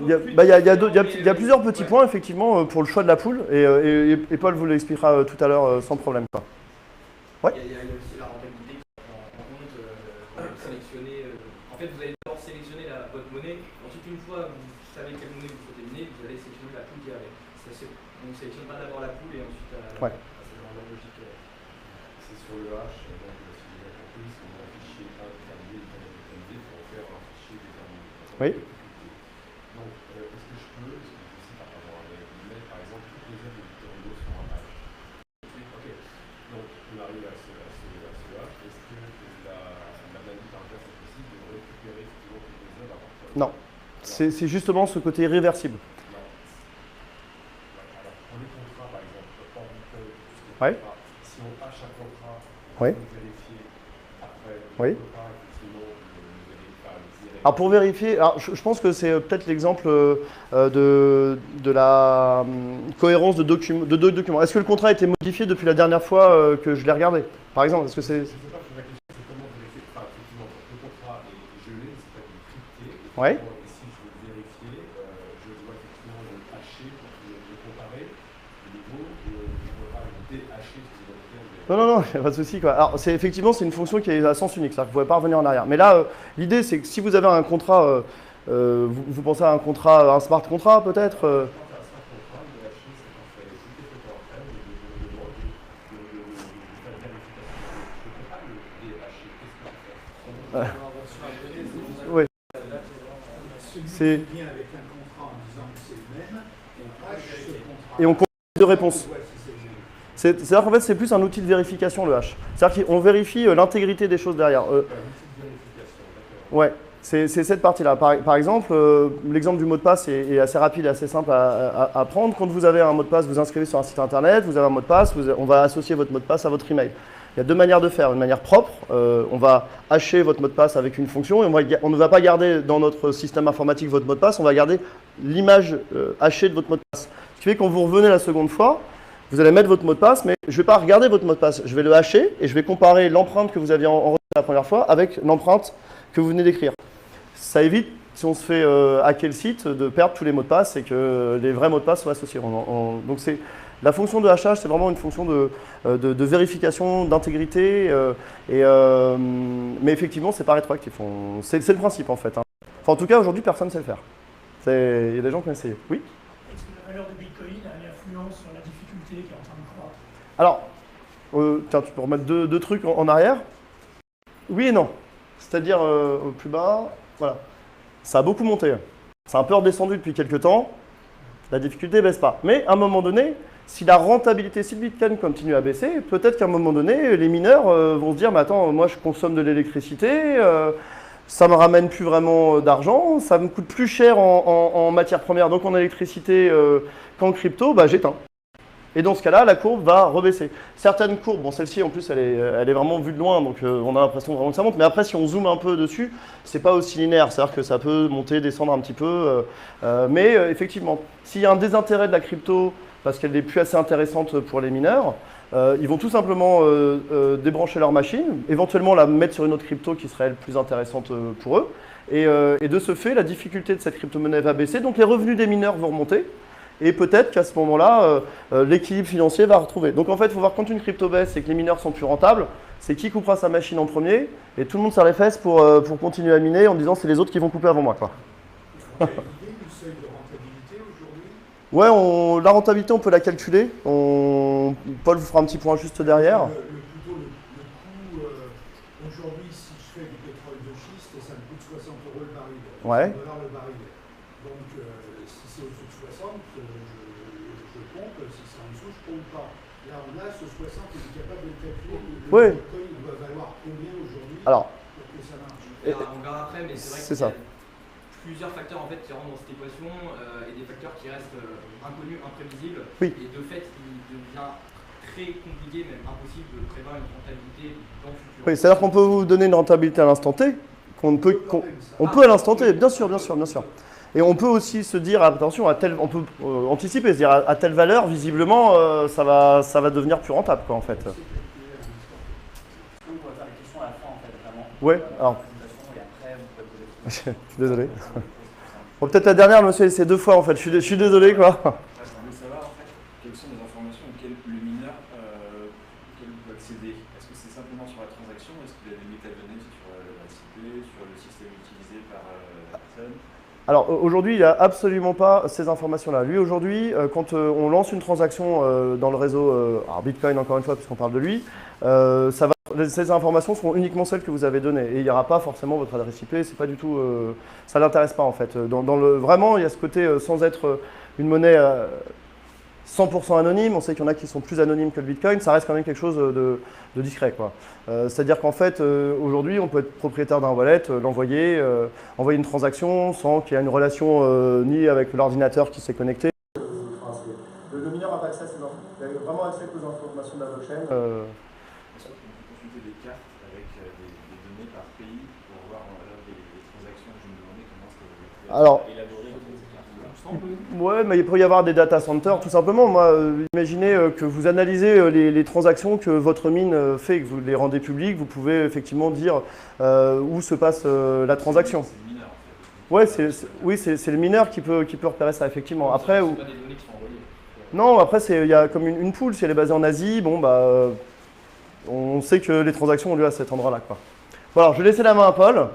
Il y a plusieurs petits points effectivement pour le choix de la poule et Paul vous l'expliquera tout à l'heure sans problème. Quoi. Ouais. Il y a aussi la rentabilité qui prend en compte, sélectionner. En fait, vous allez d'abord sélectionner votre monnaie. Ensuite, une fois vous savez quelle monnaie vous souhaitez miner, vous allez sélectionner la poule qui est avec. On ne sélectionne pas d'abord la poule et ensuite la ouais. C'est dans la logique. C'est sur le H, donc si j'ai bien compris, c'est un fichier indéterminé pour faire un fichier déterminé. Oui. Donc, est-ce que je peux aussi par rapport à l'email, par exemple, toutes les œuvres de Victor Hugo sont en H. Ok. Donc, on arrive à ce H. Est-ce que la manip par exemple, c'est possible de récupérer toutes les œuvres à partir de... Non. C'est justement ce côté irréversible. Non. Alors, pour les contrats, par exemple, hors Bitcoin, Ouais. si on hache un contrat, oui. on peut vérifier après, oui. On peut pas effectivement le alors pour vérifier, alors je pense que c'est peut-être l'exemple de la cohérence de deux documents. Est-ce que le contrat a été modifié depuis la dernière fois que je l'ai regardé? Par exemple, est-ce que c'est... Je ne sais pas, la question c'est comment vérifier, enfin effectivement, le contrat est gelé, c'est pas crypté. Ouais. Et si je veux vérifier, je dois effectivement le hacher pour le comparer. Le niveau, je ne dois pas le déhacher, c'est le terme. Non, il n'y a pas de souci. Alors, effectivement, c'est une fonction qui est à sens unique, c'est-à-dire que vous ne pouvez pas revenir en arrière. Mais là, l'idée, c'est que si vous avez un contrat, vous pensez à un contrat, un smart contract peut-être Oui. C'est... Et on compte de réponse. C'est-à-dire qu'en fait, c'est plus un outil de vérification, le hash. C'est-à-dire qu'on vérifie l'intégrité des choses derrière. Ouais, c'est cette partie-là. Par exemple, l'exemple du mot de passe est assez rapide et assez simple à prendre. Quand vous avez un mot de passe, vous inscrivez sur un site internet, vous avez un mot de passe, on va associer votre mot de passe à votre email. Il y a deux manières de faire. Une manière propre, on va hasher votre mot de passe avec une fonction et on ne va pas garder dans notre système informatique votre mot de passe, on va garder l'image hachée de votre mot de passe. Ce qui fait que quand vous revenez la seconde fois, vous allez mettre votre mot de passe, mais je ne vais pas regarder votre mot de passe. Je vais le hacher et je vais comparer l'empreinte que vous aviez enregistrée la première fois avec l'empreinte que vous venez d'écrire. Ça évite, si on se fait hacker le site, de perdre tous les mots de passe et que les vrais mots de passe soient associés. Donc la fonction de hachage, c'est vraiment une fonction de vérification, d'intégrité. Mais effectivement, ce n'est pas rétroactif. C'est le principe en fait. Hein. Enfin, en tout cas, aujourd'hui, personne ne sait le faire. Il y a des gens qui ont essayé. Oui ? Est-ce que la valeur de Bitcoin a une influence sur la difficulté qui est en train de croître? Alors, tiens, tu peux remettre deux trucs en arrière. Oui et non. C'est-à-dire, au plus bas, voilà. Ça a beaucoup monté. Ça a un peu redescendu depuis quelques temps. La difficulté ne baisse pas. Mais à un moment donné, si la rentabilité, si le Bitcoin continue à baisser, peut-être qu'à un moment donné, les mineurs vont se dire, mais attends, moi je consomme de l'électricité, ça me ramène plus vraiment d'argent, ça me coûte plus cher en matière première, donc en électricité qu'en crypto, bah j'éteins. Et dans ce cas-là, la courbe va rebaisser. Certaines courbes, bon celle-ci en plus elle est vraiment vue de loin, donc on a l'impression vraiment que ça monte, mais après si on zoome un peu dessus, c'est pas aussi linéaire, c'est-à-dire que ça peut monter, descendre un petit peu, mais effectivement, s'il y a un désintérêt de la crypto parce qu'elle n'est plus assez intéressante pour les mineurs, ils vont tout simplement débrancher leur machine, éventuellement la mettre sur une autre crypto qui serait elle plus intéressante pour eux, et de ce fait, la difficulté de cette crypto-monnaie va baisser, donc les revenus des mineurs vont remonter. Et peut-être qu'à ce moment-là, l'équilibre financier va retrouver. Donc en fait, il faut voir quand une crypto baisse et que les mineurs sont plus rentables, c'est qui coupera sa machine en premier, et tout le monde serre les fesses pour continuer à miner en disant c'est les autres qui vont couper avant moi, quoi. Vous avez l'idée du seuil de rentabilité aujourd'hui? Ouais, la rentabilité, on peut la calculer. Paul vous fera un petit point juste derrière. Plutôt le coût, aujourd'hui, si je fais du pétrole de schiste, ça me coûte 60 € le baril. Ouais. $60 le baril. Donc, si c'est au-dessus de 60, je pompe. Si c'est en dessous, je pompe pas. Là, on a ce 60, on est capable de le calculer. Oui. Le bitcoin, il doit valoir combien aujourd'hui Alors, pour que ça marche? On verra après, mais c'est vrai c'est qu'il y ça. a plusieurs facteurs en fait qui rentrent dans cette équation et des facteurs qui restent inconnus, imprévisibles. Oui. Et de fait, il devient très compliqué, même impossible de prévoir une rentabilité dans le futur. Oui, c'est-à-dire qu'on peut vous donner une rentabilité à l'instant T, on peut à l'instant T, bien sûr. Et on peut aussi se dire, attention, on peut anticiper, se dire à telle valeur, visiblement, ça va devenir plus rentable, quoi, en fait. On pourrait faire des questions à la fin, en fait, vraiment. Ouais, alors. Et après, vous pouvez poser des Je suis désolé. Bon, peut-être la dernière, monsieur, c'est 2 fois, en fait. Je suis désolé, quoi. Je voulais savoir, en fait, quelles sont les informations auxquelles le mineur peut accéder. Est-ce que c'est simplement sur la transaction? Est-ce qu'il y a des métadonnées sur l'adresse IP, sur le système utilisé par la personne? Alors aujourd'hui, il n'a absolument pas ces informations-là. Lui, aujourd'hui, quand on lance une transaction dans le réseau, alors Bitcoin encore une fois, puisqu'on parle de lui, ces informations seront uniquement celles que vous avez données. Et il n'y aura pas forcément votre adresse IP, c'est pas du tout, ça ne l'intéresse pas en fait. Vraiment, il y a ce côté, sans être une monnaie 100% anonyme, on sait qu'il y en a qui sont plus anonymes que le Bitcoin, ça reste quand même quelque chose de discret, quoi. C'est-à-dire qu'en fait, aujourd'hui, on peut être propriétaire d'un wallet, l'envoyer, envoyer une transaction sans qu'il y ait une relation ni avec l'ordinateur qui s'est connecté. Le mineur n'a pas accès à ces infos. Il a vraiment accès aux informations de la blockchain. Est-ce qu'on peut consulter des cartes avec des données par pays pour voir les transactions que je me demandais comment c'était élaboré? Ouais, mais il peut y avoir des data centers, tout simplement. Moi, imaginez que vous analysez les transactions que votre mine fait, que vous les rendez publiques, vous pouvez effectivement dire où se passe la transaction. C'est le mineur, en fait. Ouais, oui, c'est le mineur qui peut repérer ça, effectivement. Après, C'est pas des données qui sont envoyées. non, après, il y a comme une pool. Si elle est basée en Asie, bon, bah, on sait que les transactions ont lieu à cet endroit-là, quoi. Bon, alors, je vais laisser la main à Paul.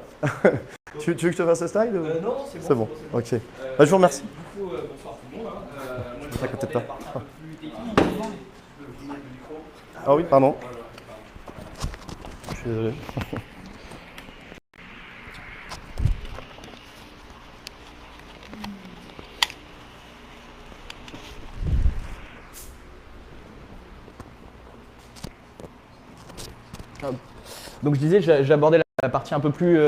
Tu veux que je te fasse ce slide Non, c'est bon. C'est bon, ok. Bah, je vous remercie. Du coup, bonsoir tout le monde. Moi, à côté de toi. la partie un peu plus technique. Le micro. Ah oui, pardon. Je suis désolé. Donc je disais, j'abordais la partie un peu plus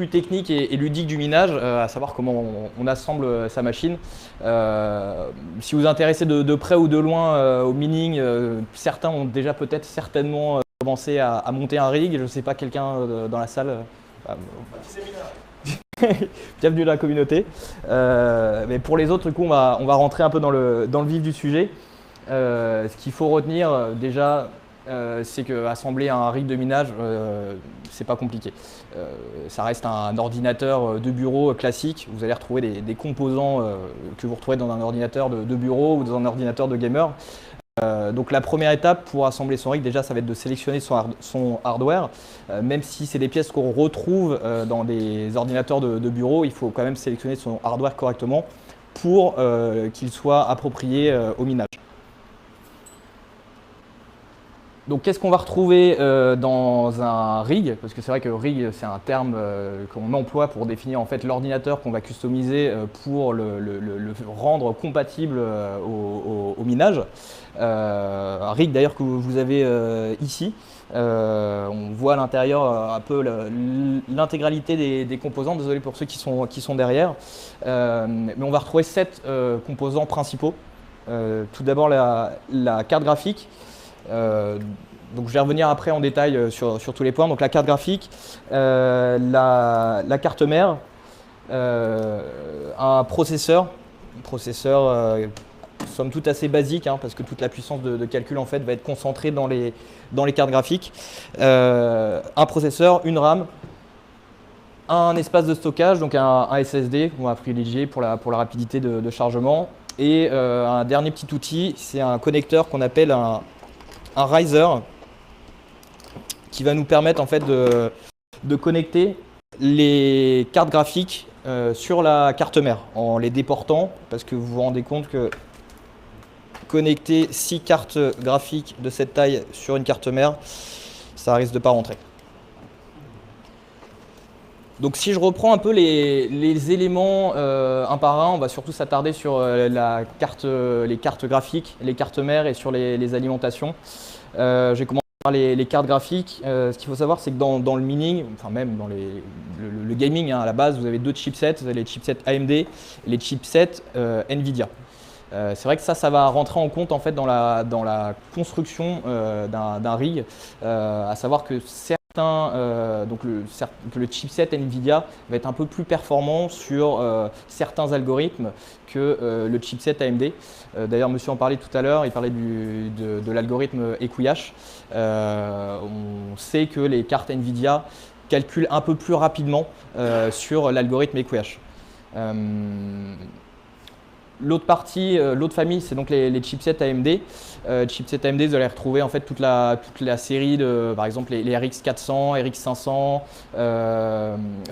technique et ludique du minage, à savoir comment on assemble sa machine. Si vous vous intéressez de près ou de loin au mining, certains ont déjà peut-être certainement commencé à monter un rig. Je ne sais pas, quelqu'un dans la salle bienvenue dans la communauté. Mais pour les autres, du coup, on va rentrer un peu dans le vif du sujet. Ce qu'il faut retenir déjà, c'est qu'assembler un rig de minage, c'est pas compliqué. Ça reste un ordinateur de bureau classique. Vous allez retrouver des composants que vous retrouvez dans un ordinateur de bureau ou dans un ordinateur de gamer. Donc la première étape pour assembler son rig, déjà, ça va être de sélectionner son hardware. Même si c'est des pièces qu'on retrouve dans des ordinateurs de bureau, il faut quand même sélectionner son hardware correctement pour qu'il soit approprié au minage. Donc qu'est-ce qu'on va retrouver dans un rig? Parce que c'est vrai que rig, c'est un terme qu'on emploie pour définir en fait l'ordinateur qu'on va customiser pour le rendre compatible au minage. Un rig d'ailleurs que vous avez ici. On voit à l'intérieur un peu l'intégralité des composants. Désolé pour ceux qui sont derrière. Mais on va retrouver 7 composants principaux. Tout d'abord la carte graphique. Donc je vais revenir après en détail sur tous les points. Donc la carte graphique, la carte mère, un processeur somme toute assez basique, hein, parce que toute la puissance de calcul en fait va être concentrée dans les cartes graphiques. Un processeur, une RAM, un espace de stockage, donc un SSD qu'on va privilégier pour la rapidité de chargement, et un dernier petit outil, c'est un connecteur qu'on appelle un riser, qui va nous permettre en fait de connecter les cartes graphiques sur la carte mère en les déportant, parce que vous vous rendez compte que connecter 6 cartes graphiques de cette taille sur une carte mère, ça risque de pas rentrer. Donc si je reprends un peu les éléments un par un, on va surtout s'attarder sur les cartes graphiques, les cartes mères et sur les alimentations. J'ai commencé par les cartes graphiques. Ce qu'il faut savoir, c'est que dans le mining, enfin même dans le gaming, hein, à la base, vous avez deux chipsets. Vous avez les chipsets AMD et les chipsets Nvidia. C'est vrai que ça va rentrer en compte en fait dans la construction d'un rig, à savoir que le chipset Nvidia va être un peu plus performant sur certains algorithmes que le chipset AMD. D'ailleurs, monsieur en parlait tout à l'heure, il parlait de l'algorithme EquiHash. On sait que les cartes Nvidia calculent un peu plus rapidement sur l'algorithme EquiHash. L'autre famille, c'est donc les chipsets AMD. Chipsets AMD, vous allez retrouver en fait toute la série de, par exemple, les RX 400, RX 500.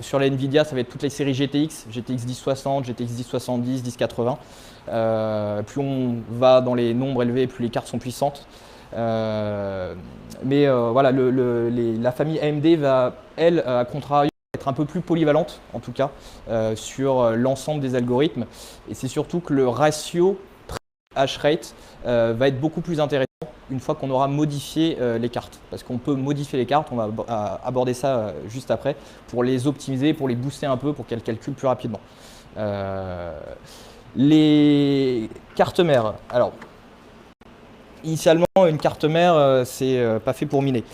Sur les Nvidia, ça va être toutes les séries GTX, GTX 1060, GTX 1070, 1080. Plus on va dans les nombres élevés, plus les cartes sont puissantes. Voilà, la famille AMD va, elle, à contrario, être un peu plus polyvalente, en tout cas, sur l'ensemble des algorithmes. Et c'est surtout que le ratio hash rate va être beaucoup plus intéressant une fois qu'on aura modifié les cartes. Parce qu'on peut modifier les cartes, on va aborder ça juste après, pour les optimiser, pour les booster un peu, pour qu'elles calculent plus rapidement. Les cartes mères. Alors, initialement, une carte mère, c'est pas fait pour miner.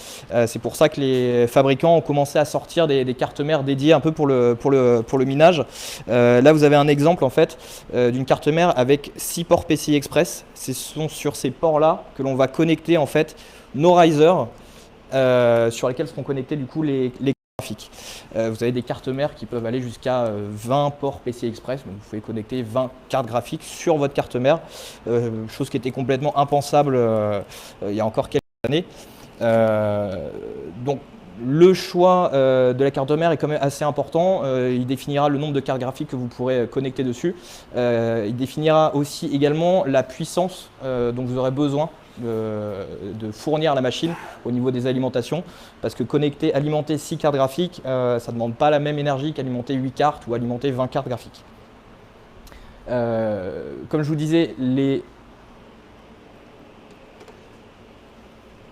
C'est pour ça que les fabricants ont commencé à sortir des cartes mères dédiées un peu pour le minage. Là, vous avez un exemple en fait d'une carte mère avec 6 ports PCI Express. Ce sont sur ces ports-là que l'on va connecter en fait nos risers sur lesquels seront connectés du coup les graphiques. Vous avez des cartes mères qui peuvent aller jusqu'à 20 ports PCI Express, donc vous pouvez connecter 20 cartes graphiques sur votre carte mère, chose qui était complètement impensable il y a encore quelques années. Donc le choix de la carte mère est quand même assez important. Il définira le nombre de cartes graphiques que vous pourrez connecter dessus. Il définira aussi également la puissance dont vous aurez besoin de fournir la machine au niveau des alimentations, parce que alimenter 6 cartes graphiques, ça ne demande pas la même énergie qu'alimenter 8 cartes ou alimenter 20 cartes graphiques. Comme je vous disais,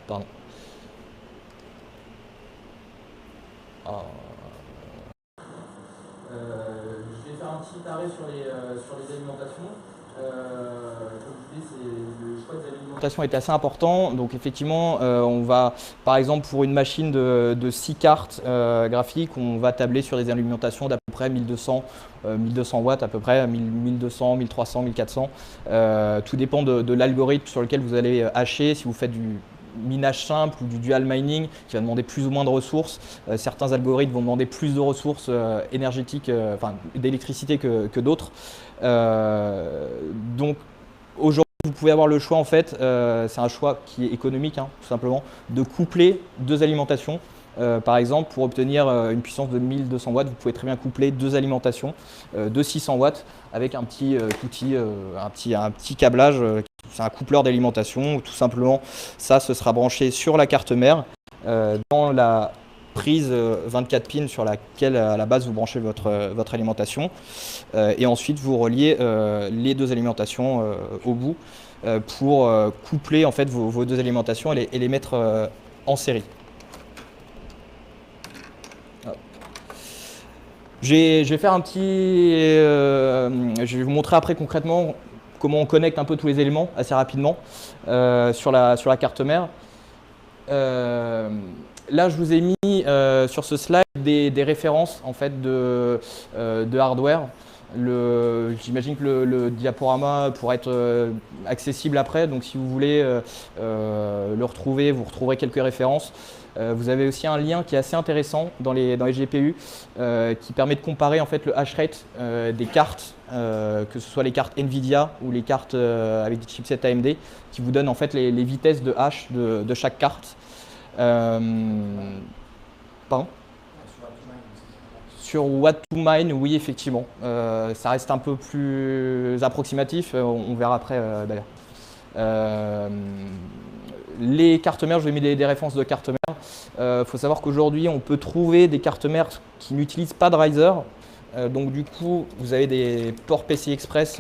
Pardon. Je vais faire un petit arrêt sur les alimentations. Comme je disais, le choix des alimentations est assez important. Donc effectivement, on va, par exemple, pour une machine de 6 cartes graphiques, on va tabler sur des alimentations d'à peu près 1200 watts, à peu près 1200, 1300, 1400. Tout dépend de l'algorithme sur lequel vous allez hacher. Si vous faites du minage simple ou du dual mining qui va demander plus ou moins de ressources. Certains algorithmes vont demander plus de ressources énergétiques, d'électricité que d'autres. Donc aujourd'hui, vous pouvez avoir le choix en fait, c'est un choix qui est économique, hein, tout simplement, de coupler deux alimentations. Par exemple, pour obtenir une puissance de 1200 watts, vous pouvez très bien coupler deux alimentations de 600 watts avec un petit outil, un petit câblage. C'est un coupleur d'alimentation. Tout simplement, ça, ce sera branché sur la carte mère dans la prise 24 pins sur laquelle à la base vous branchez votre alimentation. Et ensuite, vous reliez les deux alimentations au bout pour coupler en fait vos deux alimentations et les mettre en série. Je vais faire je vais vous montrer après concrètement comment on connecte un peu tous les éléments assez rapidement sur la carte mère. Là, je vous ai mis sur ce slide des références en fait, de hardware. J'imagine que le diaporama pourra être accessible après, donc si vous voulez le retrouver, vous retrouverez quelques références. Vous avez aussi un lien qui est assez intéressant dans les GPU qui permet de comparer en fait, le hash rate des cartes, que ce soit les cartes NVIDIA ou les cartes avec des chipsets AMD, qui vous donnent en fait, les vitesses de hash de chaque carte. Pardon ? Sur what to mine, oui, effectivement. Ça reste un peu plus approximatif, on verra après d'ailleurs. Les cartes mères, je vais mettre des références de cartes mères. Faut savoir qu'aujourd'hui, on peut trouver des cartes mères qui n'utilisent pas de riser. Donc du coup, vous avez des ports PCI Express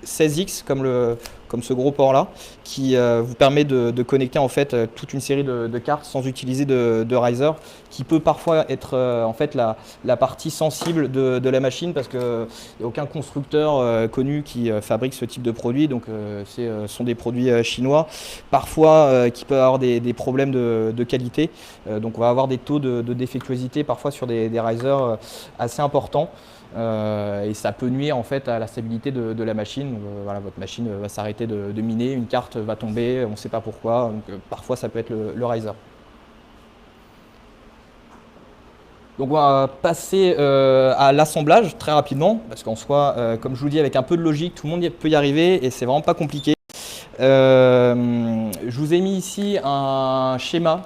16X comme ce gros port là, qui vous permet de connecter en fait toute une série de cartes sans utiliser de riser, qui peut parfois être en fait la partie sensible de la machine, parce qu'il n'y a aucun constructeur connu qui fabrique ce type de produit, donc ce sont des produits chinois, parfois qui peuvent avoir des problèmes de qualité, donc on va avoir des taux de défectuosité parfois sur des risers assez importants. Et ça peut nuire en fait à la stabilité de la machine. Donc, voilà, votre machine va s'arrêter de miner, une carte va tomber, on ne sait pas pourquoi. Donc, parfois ça peut être le riser. Donc on va passer à l'assemblage très rapidement, parce qu'en soi, comme je vous le dis, avec un peu de logique, tout le monde peut y arriver et c'est vraiment pas compliqué. Je vous ai mis ici un schéma.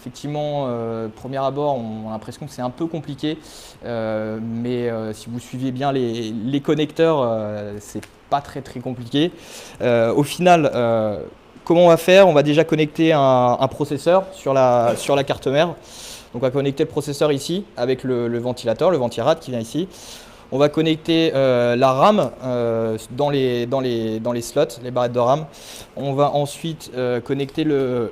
Effectivement, premier abord, on a l'impression que c'est un peu compliqué, mais si vous suivez bien les connecteurs, c'est pas très compliqué. Au final, comment on va faire? On va déjà connecter un processeur sur la carte mère. Donc on va connecter le processeur ici avec le ventilateur, le ventirad qui vient ici. On va connecter la RAM dans les slots, les barrettes de RAM. On va ensuite connecter le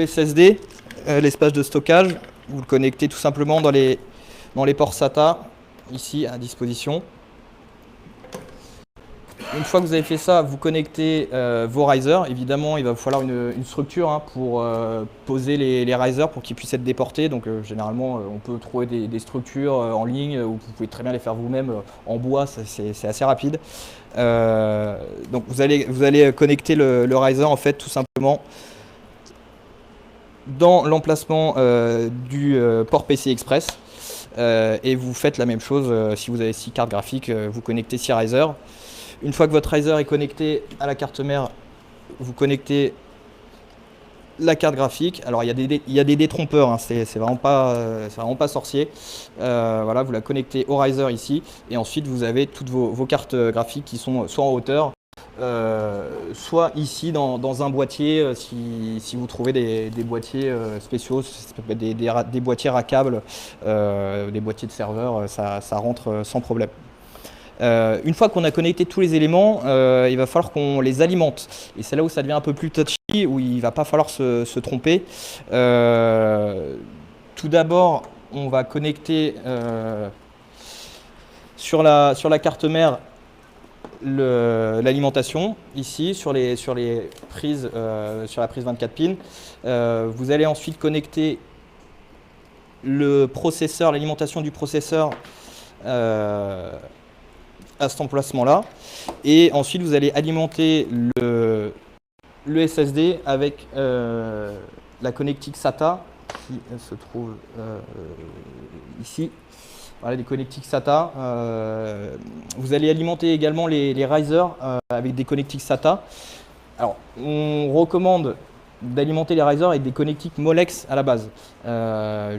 SSD, l'espace de stockage. Vous le connectez tout simplement dans les ports SATA, ici à disposition. Une fois que vous avez fait ça, vous connectez vos risers. Évidemment, il va vous falloir une structure pour poser les risers pour qu'ils puissent être déportés. Donc généralement, on peut trouver des structures en ligne où vous pouvez très bien les faire vous-même en bois, c'est assez rapide. Donc vous allez connecter le riser en fait tout simplement dans l'emplacement du port PCI Express et vous faites la même chose si vous avez 6 cartes graphiques, vous connectez 6 risers. Une fois que votre riser est connecté à la carte mère, vous connectez la carte graphique. Alors il y a des détrompeurs, hein, c'est vraiment pas sorcier. Voilà, vous la connectez au riser ici et ensuite vous avez toutes vos cartes graphiques qui sont soit en hauteur, soit ici dans un boîtier, si vous trouvez des boîtiers spéciaux, ça peut être des boîtiers rackables, des boîtiers de serveur, ça rentre sans problème. Une fois qu'on a connecté tous les éléments, il va falloir qu'on les alimente. Et c'est là où ça devient un peu plus touchy, où il ne va pas falloir se tromper. Tout d'abord, on va connecter sur la carte mère l'alimentation ici sur les prises sur la prise 24 pins. Vous allez ensuite connecter le processeur, l'alimentation du processeur à cet emplacement là, et ensuite vous allez alimenter le SSD avec la connectique SATA qui se trouve ici. Voilà, des connectiques SATA. Vous allez alimenter également les risers avec des connectiques SATA. Alors, on recommande d'alimenter les risers avec des connectiques Molex à la base,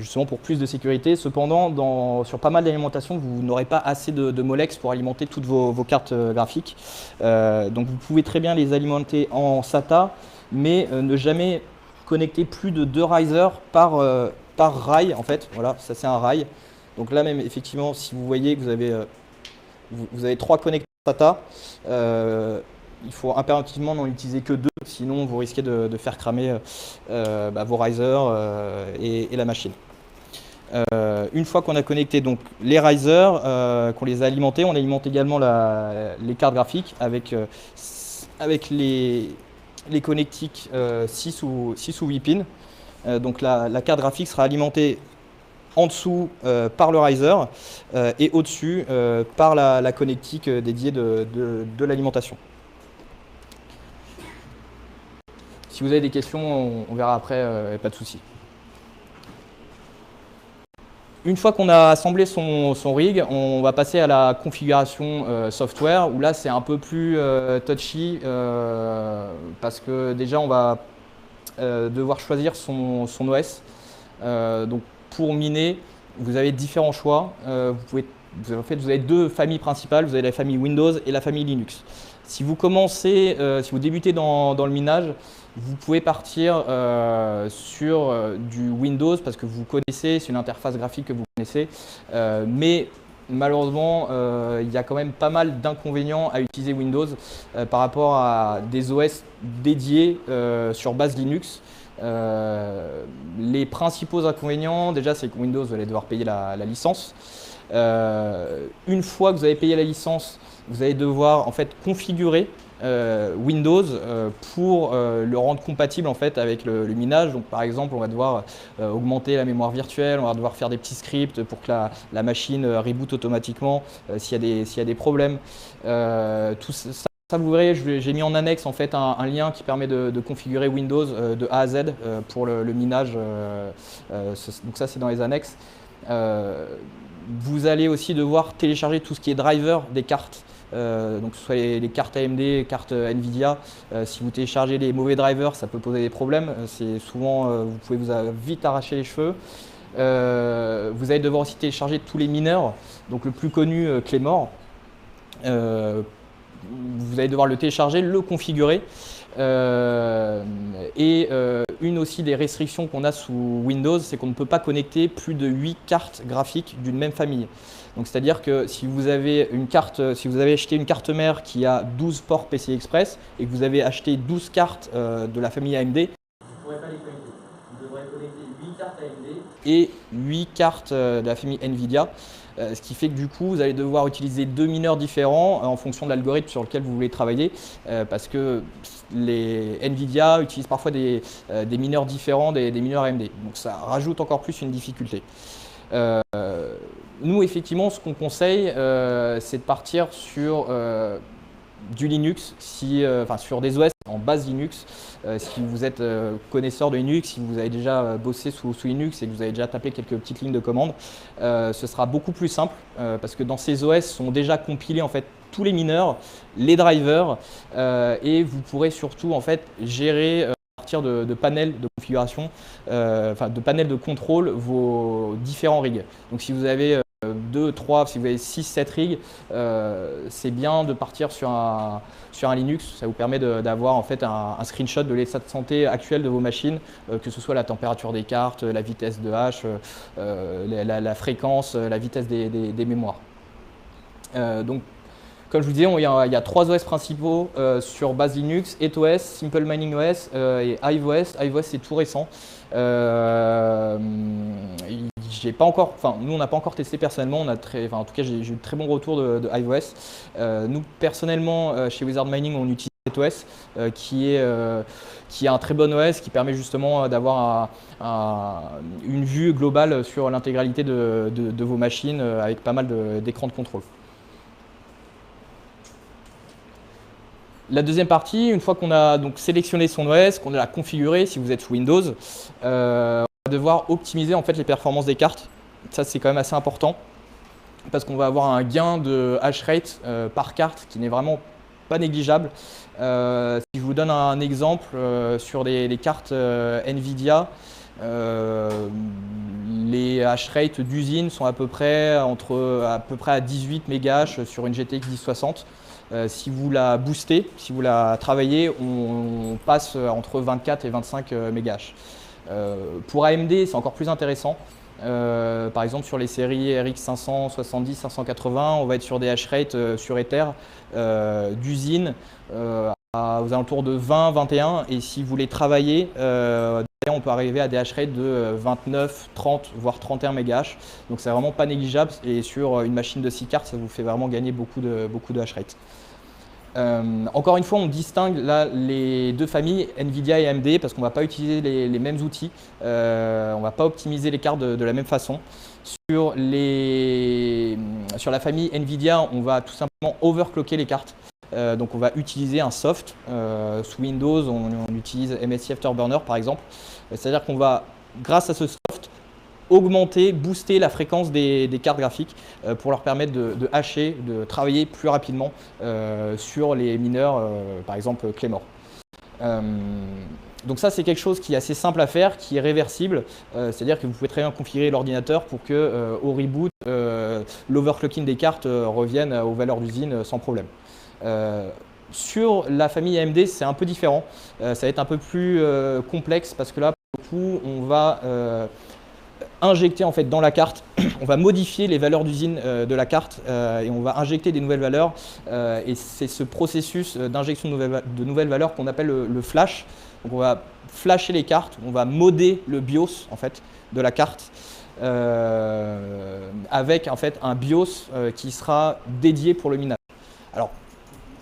justement pour plus de sécurité. Cependant, sur pas mal d'alimentations, vous n'aurez pas assez de Molex pour alimenter toutes vos cartes graphiques. Donc, vous pouvez très bien les alimenter en SATA, mais ne jamais connecter plus de 2 risers par rail. En fait, voilà, ça c'est un rail. Donc là même, effectivement, si vous voyez que vous avez 3 connecteurs SATA, il faut impérativement n'en utiliser que 2, sinon vous risquez de faire cramer vos risers et la machine. Une fois qu'on a connecté donc, les risers, qu'on les a alimentés, on alimente également les cartes graphiques avec les connectiques 6 ou 8 pins. Donc la carte graphique sera alimentée en dessous par le riser et au-dessus par la connectique dédiée de l'alimentation. Si vous avez des questions, on verra après, pas de souci. Une fois qu'on a assemblé son rig, on va passer à la configuration software, où là c'est un peu plus touchy, parce que déjà on va devoir choisir son OS. Donc pour miner, vous avez différents choix. Vous avez deux familles principales, vous avez la famille Windows et la famille Linux. Si vous commencez, si vous débutez dans le minage, vous pouvez partir sur du Windows parce que vous connaissez, c'est une interface graphique que vous connaissez, mais malheureusement, il y a quand même pas mal d'inconvénients à utiliser Windows par rapport à des OS dédiés sur base Linux. Les principaux inconvénients, déjà, c'est que Windows, vous allez devoir payer la licence. Une fois que vous avez payé la licence, vous allez devoir en fait configurer Windows pour le rendre compatible en fait avec le minage. Donc par exemple, on va devoir augmenter la mémoire virtuelle, on va devoir faire des petits scripts pour que la machine reboot automatiquement s'il y a des problèmes. Tout ça, vous verrez, j'ai mis en annexe en fait un lien qui permet de configurer Windows de A à Z pour le minage. Donc ça, c'est dans les annexes. Vous allez aussi devoir télécharger tout ce qui est driver des cartes. Donc que ce soit les cartes AMD, les cartes Nvidia. Si vous téléchargez les mauvais drivers, ça peut poser des problèmes. C'est souvent, vous pouvez vous vite arracher les cheveux. Vous allez devoir aussi télécharger tous les mineurs. Donc le plus connu, Claymore. Vous allez devoir le télécharger, le configurer. Une aussi des restrictions qu'on a sous Windows, c'est qu'on ne peut pas connecter plus de 8 cartes graphiques d'une même famille. Donc c'est-à-dire que si vous avez acheté une carte mère qui a 12 ports PCI Express et que vous avez acheté 12 cartes de la famille AMD, vous ne pourrez pas les connecter. Vous devrez connecter 8 cartes AMD et 8 cartes de la famille Nvidia. Ce qui fait que du coup, vous allez devoir utiliser deux mineurs différents en fonction de l'algorithme sur lequel vous voulez travailler, parce que les Nvidia utilisent parfois des mineurs différents des mineurs AMD. Donc ça rajoute encore plus une difficulté. Nous, effectivement, ce qu'on conseille, c'est de partir sur du Linux, sur des OS en base Linux. Si vous êtes connaisseur de Linux, si vous avez déjà bossé sous Linux et que vous avez déjà tapé quelques petites lignes de commande, ce sera beaucoup plus simple parce que dans ces OS sont déjà compilés en fait tous les mineurs, les drivers et vous pourrez surtout en fait gérer à partir de panels de configuration, de panels de contrôle vos différents rigs. Donc si vous avez 2, 3, si vous avez 6, 7 rigs, c'est bien de partir sur un Linux. Ça vous permet d'avoir en fait un screenshot de l'état de santé actuel de vos machines, que ce soit la température des cartes, la vitesse de hash, la fréquence, la vitesse des mémoires. Donc, comme je vous disais, il y a 3 OS principaux sur base Linux, EthOS, Simple Mining OS et HiveOS. HiveOS, c'est tout récent. Nous on n'a pas encore testé personnellement, en tout cas j'ai eu de très bons retours de HiveOS. Nous personnellement chez Wizard Mining on utilise EthOS qui est un très bon OS qui permet justement d'avoir une vue globale sur l'intégralité de vos machines avec pas mal d'écrans de contrôle. La deuxième partie, une fois qu'on a donc sélectionné son OS, qu'on l'a configuré, si vous êtes sous Windows, on va devoir optimiser en fait les performances des cartes. Ça c'est quand même assez important parce qu'on va avoir un gain de hash rate par carte qui n'est vraiment pas négligeable. Si je vous donne un exemple sur les cartes Nvidia, les hash rates d'usine sont à peu près à 18 MHz sur une GTX 1060. Si vous la boostez, si vous la travaillez, on passe entre 24 et 25 MHz. Pour AMD, c'est encore plus intéressant. Par exemple, sur les séries RX 570, 580, on va être sur des hash rates sur Ether d'usine aux alentours de 20, 21. Et si vous voulez travailler, on peut arriver à des hash rates de 29, 30, voire 31 MHz. Donc c'est vraiment pas négligeable. Et sur une machine de 6 cartes, ça vous fait vraiment gagner beaucoup de hash rate. Encore une fois, on distingue là les deux familles, NVIDIA et AMD, parce qu'on ne va pas utiliser les mêmes outils. On ne va pas optimiser les cartes de la même façon. Sur la famille NVIDIA, on va tout simplement overclocker les cartes. Donc on va utiliser un soft. Sous Windows, on utilise MSI Afterburner par exemple. C'est-à-dire qu'on va, grâce à ce soft, augmenter, booster la fréquence des cartes graphiques pour leur permettre de hacher, de travailler plus rapidement sur les mineurs, par exemple Claymore. Donc ça, c'est quelque chose qui est assez simple à faire, qui est réversible. C'est-à-dire que vous pouvez très bien configurer l'ordinateur pour que au reboot, l'overclocking des cartes revienne aux valeurs d'usine sans problème. Sur la famille AMD, c'est un peu différent. Ça va être un peu plus complexe parce que là, pour le coup, on va injecter en fait dans la carte, on va modifier les valeurs d'usine de la carte et on va injecter des nouvelles valeurs. Et c'est ce processus d'injection de nouvelles valeurs qu'on appelle le flash. Donc on va flasher les cartes, on va modder le BIOS en fait de la carte. Avec en fait un BIOS qui sera dédié pour le minage. Alors,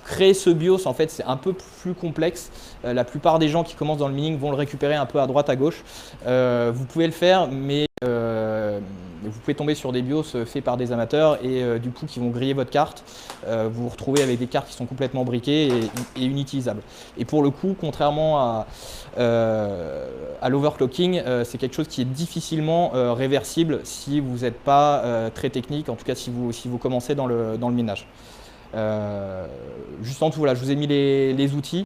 créer ce BIOS, en fait, c'est un peu plus complexe. La plupart des gens qui commencent dans le mining vont le récupérer un peu à droite, à gauche. Vous pouvez le faire, mais vous pouvez tomber sur des BIOS faits par des amateurs et du coup qui vont griller votre carte. Vous vous retrouvez avec des cartes qui sont complètement briquées et inutilisables. Et pour le coup, contrairement à l'overclocking, c'est quelque chose qui est difficilement réversible si vous n'êtes pas très technique, en tout cas si vous commencez dans le minage. Juste en tout, voilà, je vous ai mis les outils.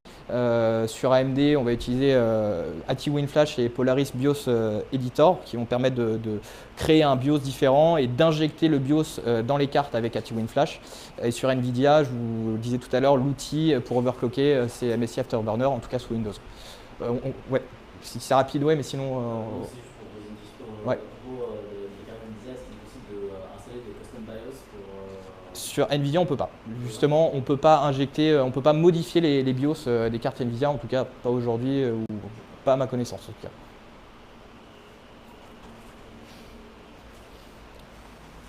Sur AMD, on va utiliser AtiWinFlash et Polaris BIOS Editor qui vont permettre de créer un BIOS différent et d'injecter le BIOS dans les cartes avec AtiWinFlash. Et sur NVIDIA, je vous le disais tout à l'heure, l'outil pour overclocker, c'est MSI Afterburner, en tout cas sous Windows. Ouais, si c'est rapide, ouais, mais sinon. Ouais. Sur NVIDIA, on ne peut pas. Justement, on ne peut pas injecter, on ne peut pas modifier les BIOS des cartes NVIDIA, en tout cas pas aujourd'hui, ou pas à ma connaissance en tout cas.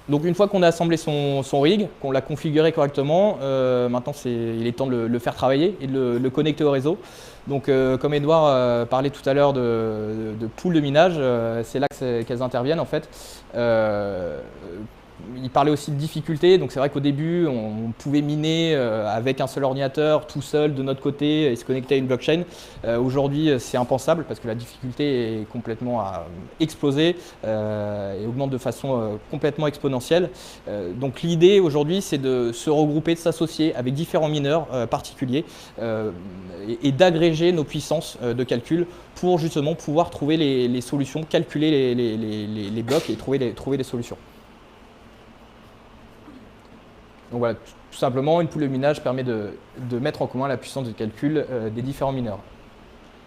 Donc une fois qu'on a assemblé son rig, qu'on l'a configuré correctement, maintenant il est temps de le faire travailler et de le connecter au réseau. Donc comme Edouard parlait tout à l'heure de poules de minage, c'est là qu'elles interviennent en fait. Il parlait aussi de difficultés, donc c'est vrai qu'au début on pouvait miner avec un seul ordinateur, tout seul de notre côté et se connecter à une blockchain. Aujourd'hui c'est impensable parce que la difficulté est complètement explosée et augmente de façon complètement exponentielle. Donc l'idée aujourd'hui c'est de se regrouper, de s'associer avec différents mineurs particuliers et d'agréger nos puissances de calcul pour justement pouvoir trouver les solutions, calculer les blocs et trouver les solutions. Donc voilà, tout simplement, une poule de minage permet de mettre en commun la puissance de calcul des différents mineurs.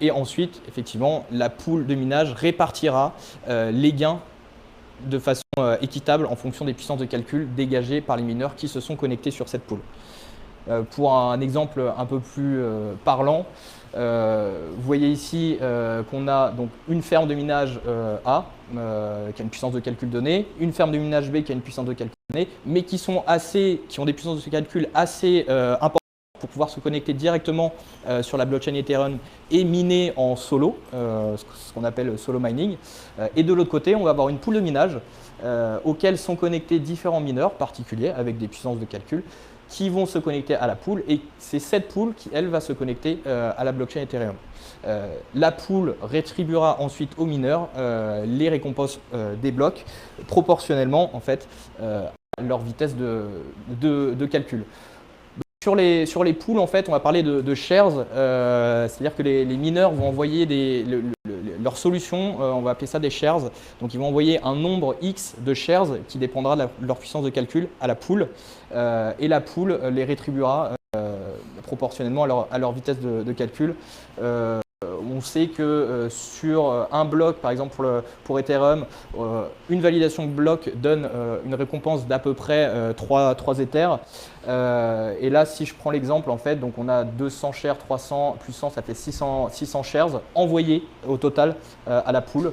Et ensuite, effectivement, la poule de minage répartira les gains de façon équitable en fonction des puissances de calcul dégagées par les mineurs qui se sont connectés sur cette poule. Pour un exemple un peu plus parlant, vous voyez ici qu'on a donc une ferme de minage A qui a une puissance de calcul donnée, une ferme de minage B qui a une puissance de calcul donnée, mais qui ont des puissances de calcul assez importantes pour pouvoir se connecter directement sur la blockchain Ethereum et miner en solo, ce qu'on appelle solo mining. Et de l'autre côté, on va avoir une poule de minage auxquelles sont connectés différents mineurs particuliers avec des puissances de calcul qui vont se connecter à la pool et c'est cette pool qui, elle, va se connecter à la blockchain Ethereum. La pool rétribuera ensuite aux mineurs les récompenses des blocs proportionnellement en fait, à leur vitesse de calcul. Sur les pools, en fait, on va parler de shares, c'est-à-dire que les mineurs vont envoyer leurs solutions, on va appeler ça des shares. Donc ils vont envoyer un nombre X de shares qui dépendra de leur puissance de calcul à la pool et la pool les rétribuera proportionnellement à leur vitesse de calcul. on sait que sur un bloc, par exemple pour Ethereum, une validation de bloc donne une récompense d'à peu près 3 Ethers. Et là, si je prends l'exemple, en fait, donc on a 200 shares, 300 plus 100, ça fait 600 shares envoyés au total à la pool.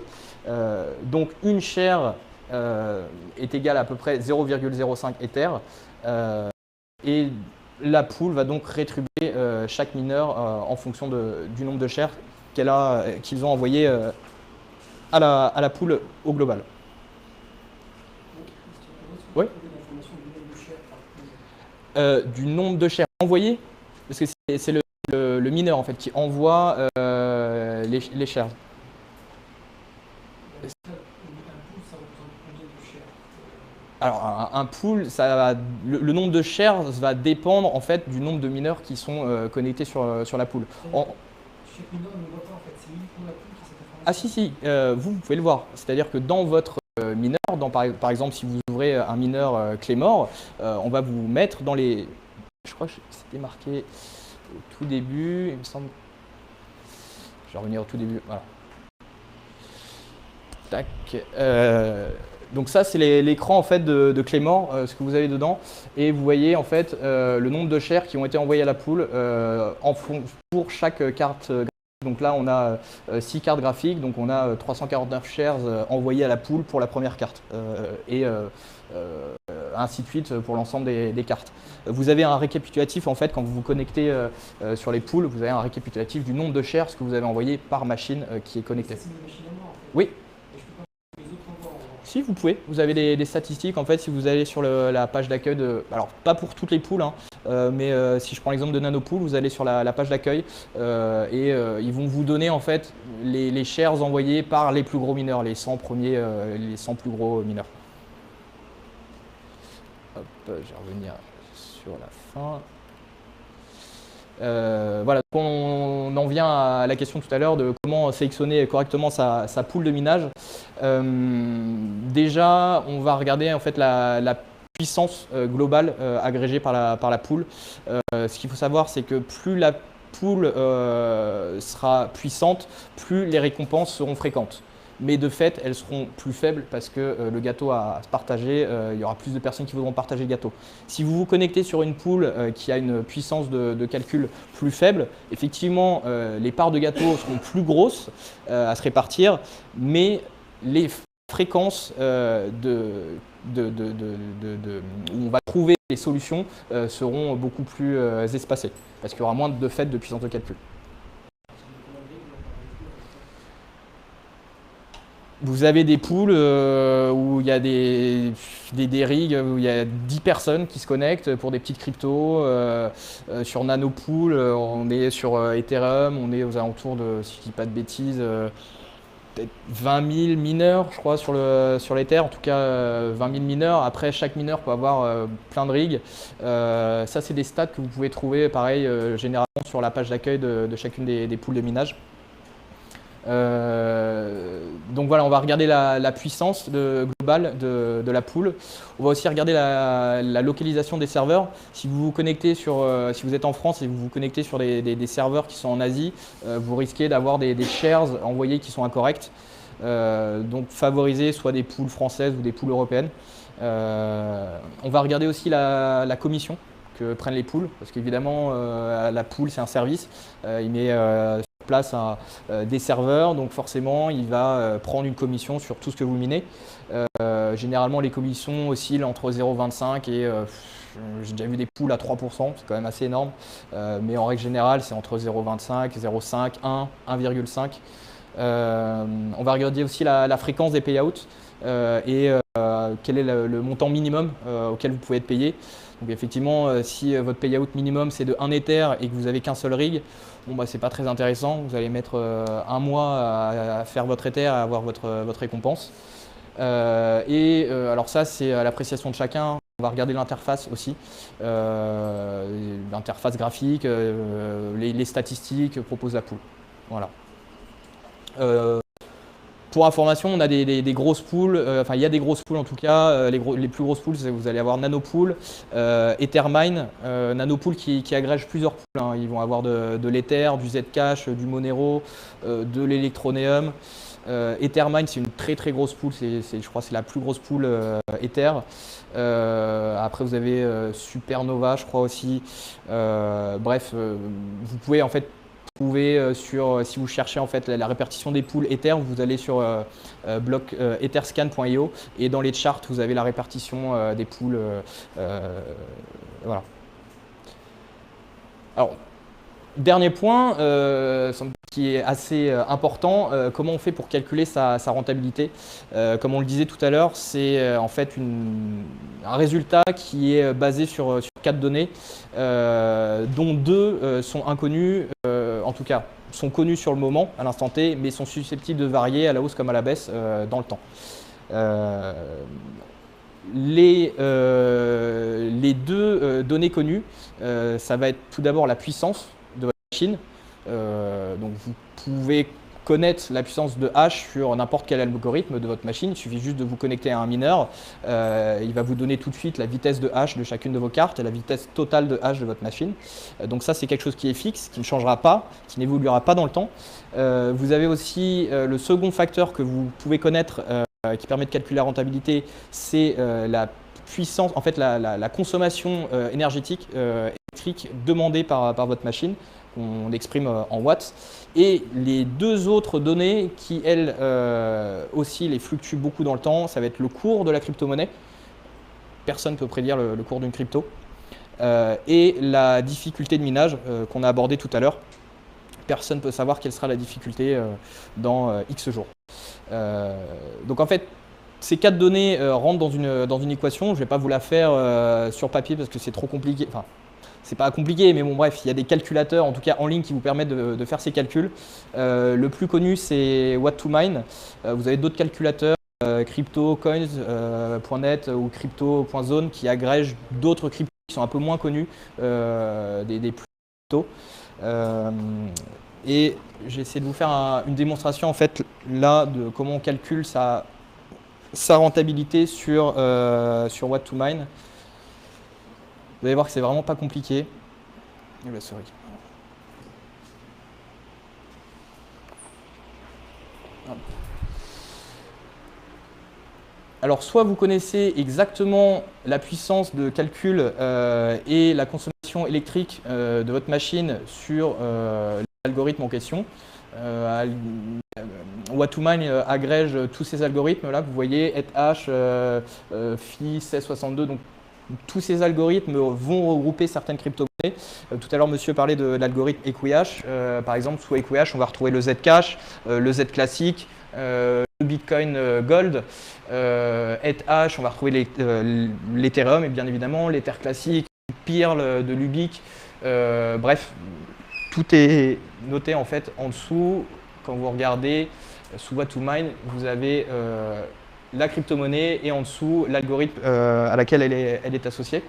Donc une share est égale à peu près 0,05 Ether. Et la pool va donc rétribuer chaque mineur en fonction du nombre de shares qu'ils ont envoyé à la pool au global. Oui. Du nombre de shares envoyés, parce que c'est le mineur en fait qui envoie les shares. Alors un pool, le nombre de shares va dépendre en fait du nombre de mineurs qui sont connectés sur la pool. Ah si, vous pouvez le voir. C'est-à-dire que dans votre mineur, par exemple si vous ouvrez un mineur Claymore, on va vous mettre dans les... Je crois que c'était marqué au tout début, il me semble. Je vais revenir au tout début, voilà. Tac. Donc ça c'est l'écran en fait de Claymore, ce que vous avez dedans, et vous voyez en fait le nombre de shares qui ont été envoyés à la pool pour chaque carte graphique. Donc là on a 6 cartes graphiques, donc on a 349 shares envoyés à la pool pour la première carte et ainsi de suite pour l'ensemble des cartes. Vous avez un récapitulatif en fait quand vous vous connectez sur les pools, vous avez un récapitulatif du nombre de shares que vous avez envoyé par machine qui est connectée. Oui. Si, vous pouvez. Vous avez des statistiques. En fait, si vous allez sur la page d'accueil alors pas pour toutes les pools, hein, mais si je prends l'exemple de Nanopool, vous allez sur la page d'accueil et ils vont vous donner en fait les shares envoyés par les plus gros mineurs, les 100 premiers, les 100 plus gros mineurs. Hop, je vais revenir sur la fin. Voilà, on en vient à la question tout à l'heure de comment sélectionner correctement sa pool de minage. Déjà, on va regarder en fait la puissance globale agrégée par la pool. Ce qu'il faut savoir, c'est que plus la pool sera puissante, plus les récompenses seront fréquentes. Mais de fait, elles seront plus faibles parce que le gâteau à se partager, il y aura plus de personnes qui voudront partager le gâteau. Si vous vous connectez sur une pool qui a une puissance de calcul plus faible, effectivement, les parts de gâteau seront plus grosses à se répartir, mais les fréquences où on va trouver les solutions seront beaucoup plus espacées parce qu'il y aura moins de fait de puissance de calcul. Vous avez des pools où il y a des rigs, où il y a 10 personnes qui se connectent pour des petites cryptos. Sur Nanopool, on est sur Ethereum, on est aux alentours de, si je ne dis pas de bêtises, peut-être 20 000 mineurs, je crois, sur l'Ether. En tout cas, 20 000 mineurs. Après, chaque mineur peut avoir plein de rigs. Ça, c'est des stats que vous pouvez trouver, pareil, généralement sur la page d'accueil de chacune des pools de minage. Donc voilà, on va regarder la puissance globale de la pool. On va aussi regarder la localisation des serveurs. Si vous vous connectez si vous êtes en France et vous vous connectez sur des serveurs qui sont en Asie, vous risquez d'avoir des shares envoyés qui sont incorrects. Donc favoriser soit des pools françaises ou des pools européennes. On va regarder aussi la commission que prennent les pools, parce qu'évidemment la pool c'est un service, il met sur place des serveurs, donc forcément il va prendre une commission sur tout ce que vous minez. Généralement les commissions oscillent entre 0,25 et j'ai déjà vu des pools à 3%, c'est quand même assez énorme, mais en règle générale c'est entre 0,25, 0,5, 1, 1,5. On va regarder aussi la fréquence des payouts et quel est le montant minimum auquel vous pouvez être payé. Donc effectivement, si votre payout minimum c'est de 1 Ether et que vous n'avez qu'un seul rig, bon, bah, c'est pas très intéressant. Vous allez mettre un mois à faire votre Ether et à avoir votre récompense. Alors ça, c'est à l'appréciation de chacun. On va regarder l'interface aussi, l'interface graphique, les statistiques propose la pool. Voilà. Pour information, on a des grosses poules, enfin il y a des grosses poules en tout cas, les plus grosses poules, vous allez avoir Nanopool, Ethermine, Nanopool qui agrège plusieurs poules, hein. Ils vont avoir de l'Ether, du Zcash, du Monero, de l'Electroneum. Ethermine, c'est une très très grosse pool, je crois que c'est la plus grosse pool Ether. Après vous avez Supernova, je crois aussi. Bref, vous pouvez en fait trouver si vous cherchez en fait la répartition des pools Ether, vous allez sur etherscan.io et dans les charts vous avez la répartition des pools. Voilà. Alors, dernier point qui est assez important, comment on fait pour calculer sa rentabilité. Comme on le disait tout à l'heure, c'est en fait un résultat qui est basé sur 4 données, dont 2 sont inconnues, en tout cas sont connues sur le moment, à l'instant T, mais sont susceptibles de varier à la hausse comme à la baisse dans le temps. Les 2 données connues, ça va être tout d'abord la puissance de votre machine. Donc vous pouvez connaître la puissance de hash sur n'importe quel algorithme de votre machine. Il suffit juste de vous connecter à un mineur. Il va vous donner tout de suite la vitesse de hash de chacune de vos cartes et la vitesse totale de hash de votre machine. Donc ça, c'est quelque chose qui est fixe, qui ne changera pas, qui n'évoluera pas dans le temps. Vous avez aussi le second facteur que vous pouvez connaître qui permet de calculer la rentabilité, c'est la puissance, en fait la consommation énergétique, électrique demandée par votre machine. On l'exprime en watts. Et les 2 autres données qui, elles, aussi les fluctuent beaucoup dans le temps, ça va être le cours de la crypto-monnaie. Personne ne peut prédire le cours d'une crypto. Et la difficulté de minage qu'on a abordée tout à l'heure. Personne ne peut savoir quelle sera la difficulté dans X jours. Donc en fait, ces 4 données rentrent dans une équation. Je ne vais pas vous la faire sur papier parce que c'est trop compliqué. Enfin, c'est pas compliqué, mais bon bref, il y a des calculateurs, en tout cas en ligne, qui vous permettent de faire ces calculs. Le plus connu, c'est What2Mine. Vous avez d'autres calculateurs, CryptoCoins.net ou Crypto.zone, qui agrègent d'autres cryptos qui sont un peu moins connus, des plus cryptos. Et j'ai essayé de vous faire une démonstration en fait là de comment on calcule sa rentabilité sur What2Mine. Vous allez voir que c'est vraiment pas compliqué. Et la souris. Alors, soit vous connaissez exactement la puissance de calcul et la consommation électrique de votre machine sur l'algorithme en question. What2Mine agrège tous ces algorithmes là que vous voyez, ETH, Phi, 1662. Donc, tous ces algorithmes vont regrouper certaines crypto-monnaies. Tout à l'heure, monsieur parlait de l'algorithme Equihash. Par exemple, sous Equihash, on va retrouver le Zcash, le Z classique, le Bitcoin Gold, ETH, on va retrouver l'Ethereum et bien évidemment l'Ether classique, Pearl de Lubic. Bref, tout est noté en fait en dessous. Quand vous regardez sous What2Mine, vous avez la crypto-monnaie et en dessous l'algorithme à laquelle elle est associée.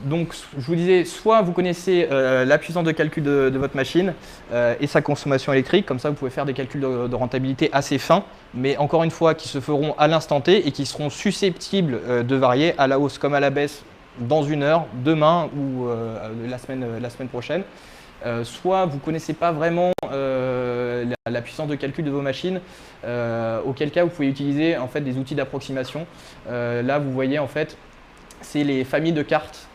Donc, je vous disais, soit vous connaissez la puissance de calcul de votre machine et sa consommation électrique, comme ça vous pouvez faire des calculs de rentabilité assez fins, mais encore une fois qui se feront à l'instant T et qui seront susceptibles de varier à la hausse comme à la baisse dans 1 heure, demain ou la semaine prochaine. Soit vous ne connaissez pas vraiment la puissance de calcul de vos machines, auquel cas vous pouvez utiliser en fait des outils d'approximation. Là vous voyez en fait c'est les familles de cartes,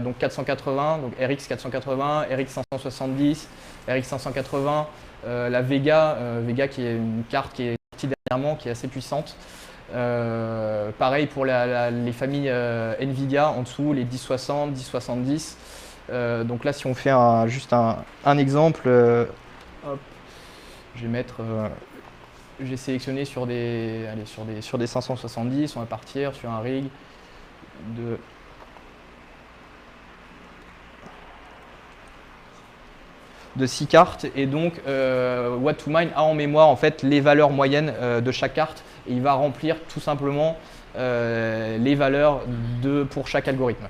donc 480, donc RX 480, RX 570, RX 580, la Vega qui est une carte qui est sortie dernièrement, qui est assez puissante. Pareil pour les familles Nvidia en dessous, les 1060, 1070. Donc là, si on fait juste un exemple, hop, je vais mettre, j'ai sélectionné sur des 570, on va partir sur un rig de 6 cartes et donc What2Mine a en mémoire en fait les valeurs moyennes de chaque carte et il va remplir tout simplement les valeurs pour chaque algorithme.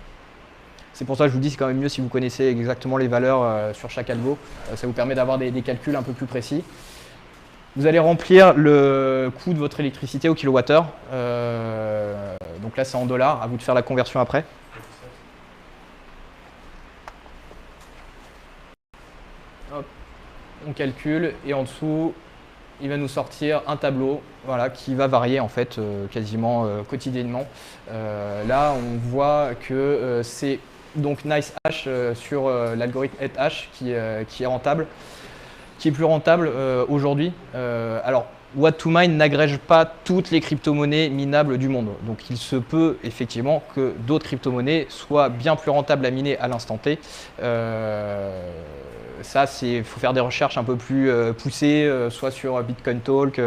C'est pour ça que je vous dis c'est quand même mieux si vous connaissez exactement les valeurs sur chaque algo. Ça vous permet d'avoir des calculs un peu plus précis. Vous allez remplir le coût de votre électricité au kilowattheure. Donc là, c'est en dollars. À vous de faire la conversion après. Hop, on calcule et en dessous, il va nous sortir un tableau, voilà, qui va varier en fait quasiment quotidiennement. Là, on voit que c'est donc NiceHash sur l'algorithme ETH qui est rentable, qui est plus rentable aujourd'hui. Alors, What2Mine n'agrège pas toutes les crypto-monnaies minables du monde. Donc, il se peut effectivement que d'autres crypto-monnaies soient bien plus rentables à miner à l'instant T. Ça, il faut faire des recherches un peu plus poussées, soit sur Bitcoin Talk,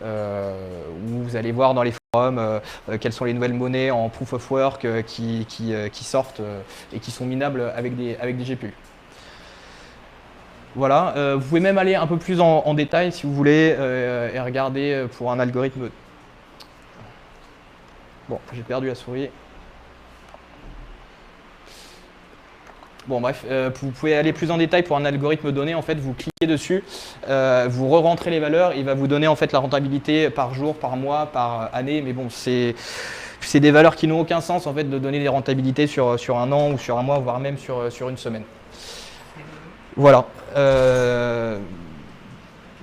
où vous allez voir dans les forums quelles sont les nouvelles monnaies en Proof of Work qui sortent et qui sont minables avec des GPU. Voilà, vous pouvez même aller un peu plus en détail si vous voulez et regarder pour un algorithme. Bon, j'ai perdu la souris. Bon bref, vous pouvez aller plus en détail pour un algorithme donné. En fait, vous cliquez dessus, vous re-rentrez les valeurs, il va vous donner en fait la rentabilité par jour, par mois, par année. Mais bon, c'est des valeurs qui n'ont aucun sens en fait de donner des rentabilités sur un an ou sur un mois, voire même sur une semaine. Voilà.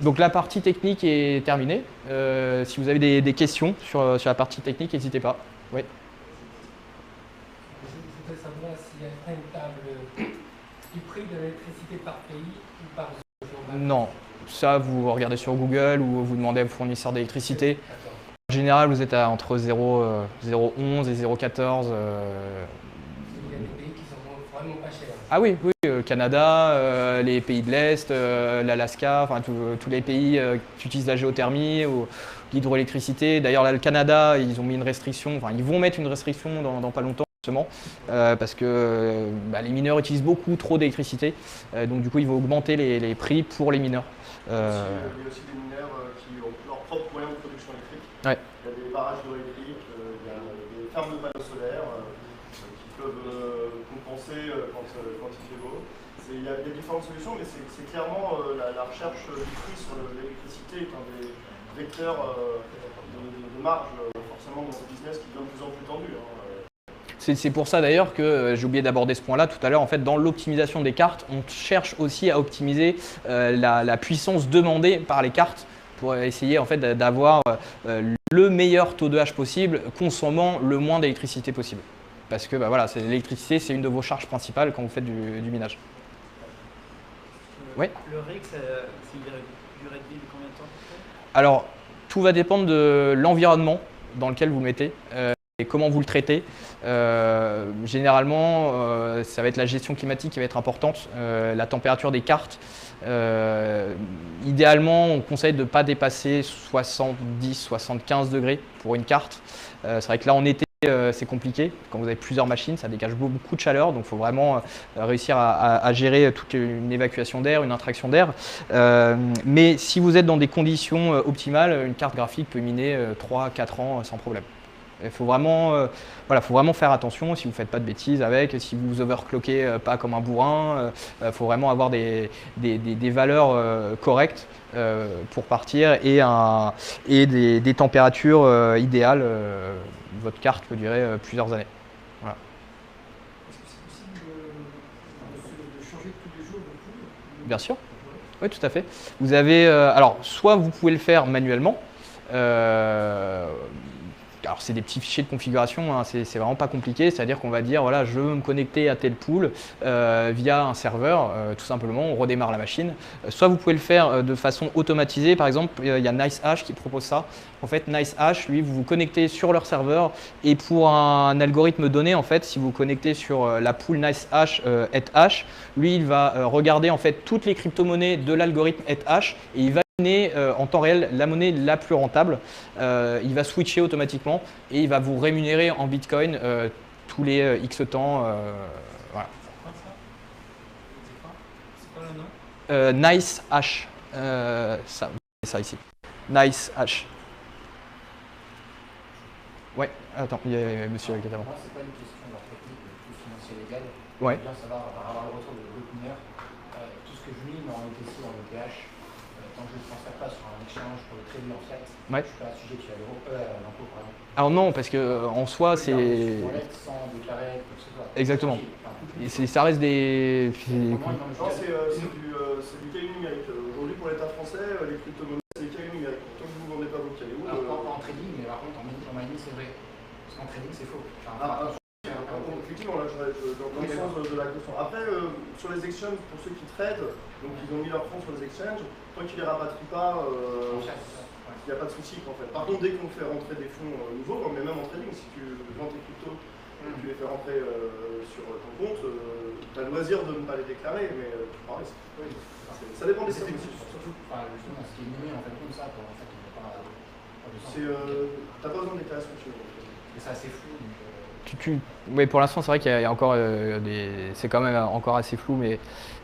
Donc la partie technique est terminée. Si vous avez des questions sur la partie technique, n'hésitez pas. Oui. Je voudrais savoir s'il y a une table du prix de l'électricité par pays ou par zone. Non, ça vous regardez sur Google ou vous demandez au fournisseur d'électricité. En général, vous êtes entre 0,11 et 0,14. Il y a des pays qui sont vraiment pas chers. Ah oui, Canada, les pays de l'Est, l'Alaska, enfin tous les pays qui utilisent la géothermie ou l'hydroélectricité. D'ailleurs, là, le Canada, ils ont mis une restriction, enfin ils vont mettre une restriction dans pas longtemps. Parce que les mineurs utilisent beaucoup trop d'électricité, donc du coup ils vont augmenter les prix pour les mineurs. Il y a aussi des mineurs qui ont leurs propres moyens de production électrique. Ouais. Il y a des barrages d'hydroélectrique, il y a des fermes de panneaux solaires qui peuvent compenser quand il fait beau. Il y a différentes solutions, mais c'est clairement la recherche du prix sur l'électricité est un des vecteurs de marge forcément dans ce business qui devient de plus en plus tendu. C'est pour ça d'ailleurs que j'ai oublié d'aborder ce point-là tout à l'heure. En fait, dans l'optimisation des cartes, on cherche aussi à optimiser la puissance demandée par les cartes pour essayer en fait d'avoir le meilleur taux de hash possible, consommant le moins d'électricité possible. Parce que voilà, l'électricité, c'est une de vos charges principales quand vous faites du minage. Oui. Le rig, c'est une durée de vie de combien de temps? Alors, tout va dépendre de l'environnement dans lequel vous le mettez. Et comment vous le traitez. Généralement, ça va être la gestion climatique qui va être importante, la température des cartes. Idéalement, on conseille de ne pas dépasser 70-75 degrés pour une carte. C'est vrai que là, en été, c'est compliqué. Quand vous avez plusieurs machines, ça dégage beaucoup de chaleur. Donc, il faut vraiment réussir à gérer toute une évacuation d'air, une intraction d'air. Mais si vous êtes dans des conditions optimales, une carte graphique peut miner 3-4 ans sans problème. Il faut vraiment faire attention si vous ne faites pas de bêtises avec, si vous overclockez pas comme un bourrin. Il faut vraiment avoir des valeurs correctes pour partir et des températures idéales. Votre carte peut durer plusieurs années. Voilà. Est-ce que c'est possible de changer tous les jours de poule? Bien sûr. Oui, tout à fait. Vous avez, alors, soit vous pouvez le faire manuellement. Alors c'est des petits fichiers de configuration, hein, c'est vraiment pas compliqué, c'est-à-dire qu'on va dire voilà, je veux me connecter à tel pool via un serveur, tout simplement, on redémarre la machine. Soit vous pouvez le faire de façon automatisée, par exemple, il y a NiceHash qui propose ça. En fait, NiceHash, lui, vous vous connectez sur leur serveur et pour un algorithme donné, en fait, si vous vous connectez sur la pool NiceHash ETH, lui, il va regarder en fait toutes les crypto-monnaies de l'algorithme ETH et il va en temps réel la monnaie la plus rentable. Il va switcher automatiquement et il va vous rémunérer en Bitcoin tous les X temps. Voilà. C'est quoi le nom? NiceHash. Ça ici. NiceHash. Ouais, attends, il y a monsieur qui est avant. Moi, c'est pas une question de technique, mais plus financier légal. Ouais. Je veux bien savoir, avoir le retour de votre mineur. Tout ce que je mets en ETC, en ETH, tant que je ne le transfère pas sur un échange pour le crédit en fiat, Ouais. je suis pas assujetti à l'impôt, pardon. Alors non, parce que en soi, c'est... Wallet sans déclarer quoi que ce soit. Exactement. Enfin, Et ça reste des... Non, c'est du cahier numérique. Aujourd'hui, pour l'État français, les crypto-monnaies, c'est des cahiers numériques. Tant que vous ne vendez pas vos cahiers. Alors, pas en trading, mais par contre, en mining, c'est vrai. Parce qu'en trading, c'est faux. Effectivement, là, dans le sens de la question. Après, sur les exchanges, pour ceux qui tradent, donc ils ont mis leurs fonds sur les exchanges, tant qu'ils ne les rapatrient pas, il n'y a pas de souci en fait. Par contre, dès qu'on fait rentrer des fonds nouveaux, mais même en trading, si tu vends tes cryptos et tu les fais rentrer sur ton compte, tu as le loisir de ne pas les déclarer, mais tu prends un risque. Oui. Ça dépend des services. Surtout, justement, ce qui est nommé en fait comme ça, en fait, il n'y a pas de sens. T'as pas besoin de déclaration chez nous. Et c'est assez flou. Donc, Oui, pour l'instant, c'est vrai qu'il y a encore c'est quand même encore assez flou, mais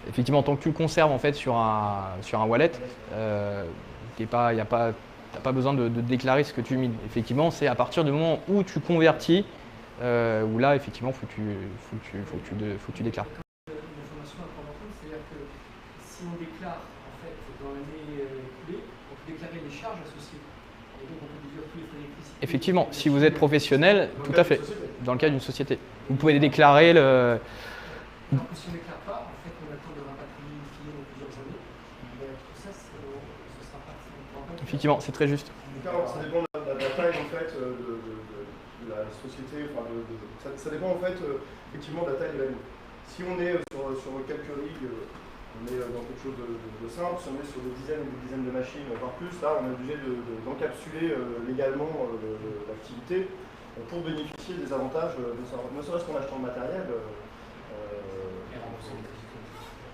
effectivement, tant que tu le conserves en fait sur un wallet, t'as pas besoin de déclarer ce que tu mines. Effectivement, c'est à partir du moment où tu convertis, où là, effectivement, faut que tu déclares. Une information à prendre en compte, c'est-à-dire que si on déclare en fait dans l'année écoulée, on peut déclarer les charges associées. Et donc on peut déduire tous les frais d'électricité. Effectivement, si vous êtes professionnel, tout à fait, dans le cas d'une société. Vous pouvez déclarer le... Alors que si on ne déclare pas, en fait, on a le temps de rapatrier une fille dans plusieurs années. Tout ça, ce sera pas... Effectivement, c'est très juste. Ça dépend de la taille en fait de la société. Enfin, ça dépend en fait effectivement de la taille de la ligne. Si on est sur quelques ligues, on est dans quelque chose de simple. Si on est sur des dizaines et des dizaines de machines, voire plus, là on est obligé d'encapsuler légalement l'activité pour bénéficier des avantages, ne serait-ce qu'en achetant le matériel.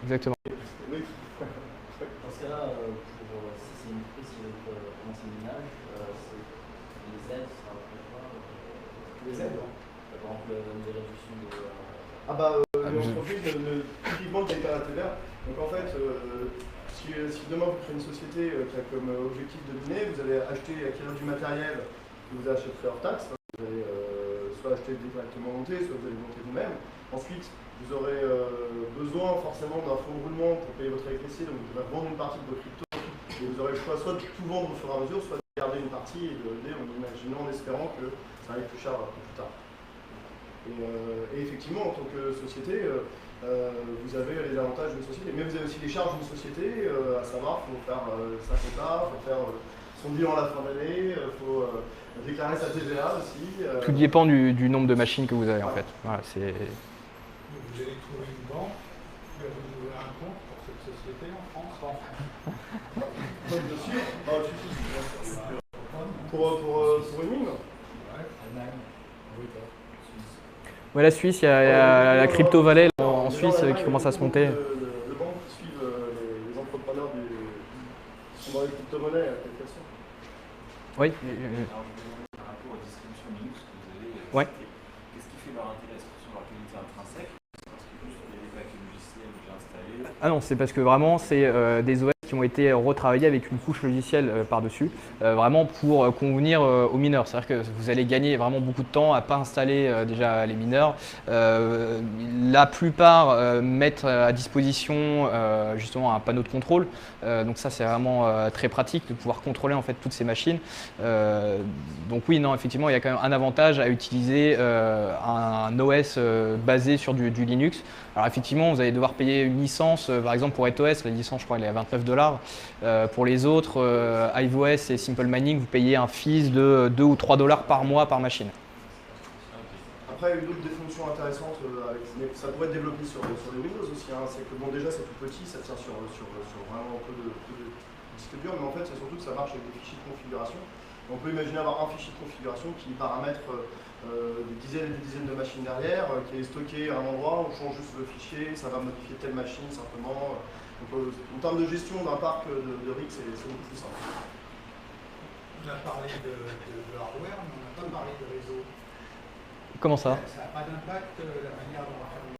Exactement. Oui. Dans ce cas-là, si c'est une entreprise qui veut commencer le minage, les aides, ça va faire quoi? Les aides? Par exemple, des réductions de... l'entreprise, typiquement, qui est à la TVA. Donc en fait, si demain vous créez une société qui a comme objectif de miner, vous allez acquérir du matériel que vous achèterez hors taxe. Vous allez soit acheter directement monté, soit vous allez monter vous-même. Ensuite, vous aurez besoin forcément d'un fonds de roulement pour payer votre électricité, donc vous allez vendre une partie de vos cryptos. Et vous aurez le choix soit de tout vendre au fur et à mesure, soit de garder une partie et de le donner en espérant que ça arrive plus cher plus tard. Et effectivement, en tant que société, vous avez les avantages d'une société, mais vous avez aussi les charges d'une société, à savoir, il faut faire sa compta, il faut faire son bilan à la fin d'année, il faut déclarer sa TVA aussi. Tout dépend du nombre de machines que vous avez en fait. Voilà, c'est... Vous allez trouver une banque qui va vous ouvrir un compte pour cette société en France. Bien sûr. Pour une mine. Ouais, la Suisse, il y a la Crypto Valley en Suisse qui commence à se monter. Les banques qui suivent les entrepreneurs qui sont dans les crypto-monnaies, quelque façon. Oui. Par rapport aux distributions Linux que vous avez, Ouais. qu'est-ce qui fait leur intérêt? Est-ce que sur leur qualité intrinsèque? Parce que juste il y a des paquets logiciels déjà installés. Ah non, c'est parce que vraiment, c'est des OS qui ont été retravaillés avec une couche logicielle par-dessus, vraiment pour convenir aux mineurs. C'est-à-dire que vous allez gagner vraiment beaucoup de temps à ne pas installer déjà les mineurs. La plupart mettent à disposition justement un panneau de contrôle. Donc ça, c'est vraiment très pratique de pouvoir contrôler en fait toutes ces machines. Donc oui, non, effectivement, il y a quand même un avantage à utiliser un OS basé sur du Linux. Alors effectivement, vous allez devoir payer une licence, par exemple pour EthOS, la licence je crois elle est à $29. Pour les autres, HiveOS et Simple Mining, vous payez un fees de $2 ou $3 par mois par machine. Après, une autre définition intéressante, mais ça pourrait être développé sur les Windows aussi, hein, c'est que bon, déjà c'est tout petit, ça tient sur vraiment un peu de disque dur, mais en fait c'est surtout que ça marche avec des fichiers de configuration. On peut imaginer avoir un fichier de configuration qui paramètre des dizaines et des dizaines de machines derrière, qui est stocké à un endroit, on change juste le fichier, ça va modifier telle machine simplement. Donc, en termes de gestion d'un parc de RIC, c'est beaucoup plus simple. On a parlé de hardware, mais on n'a pas parlé de réseau. Comment ça? Ça n'a pas d'impact la manière dont on va faire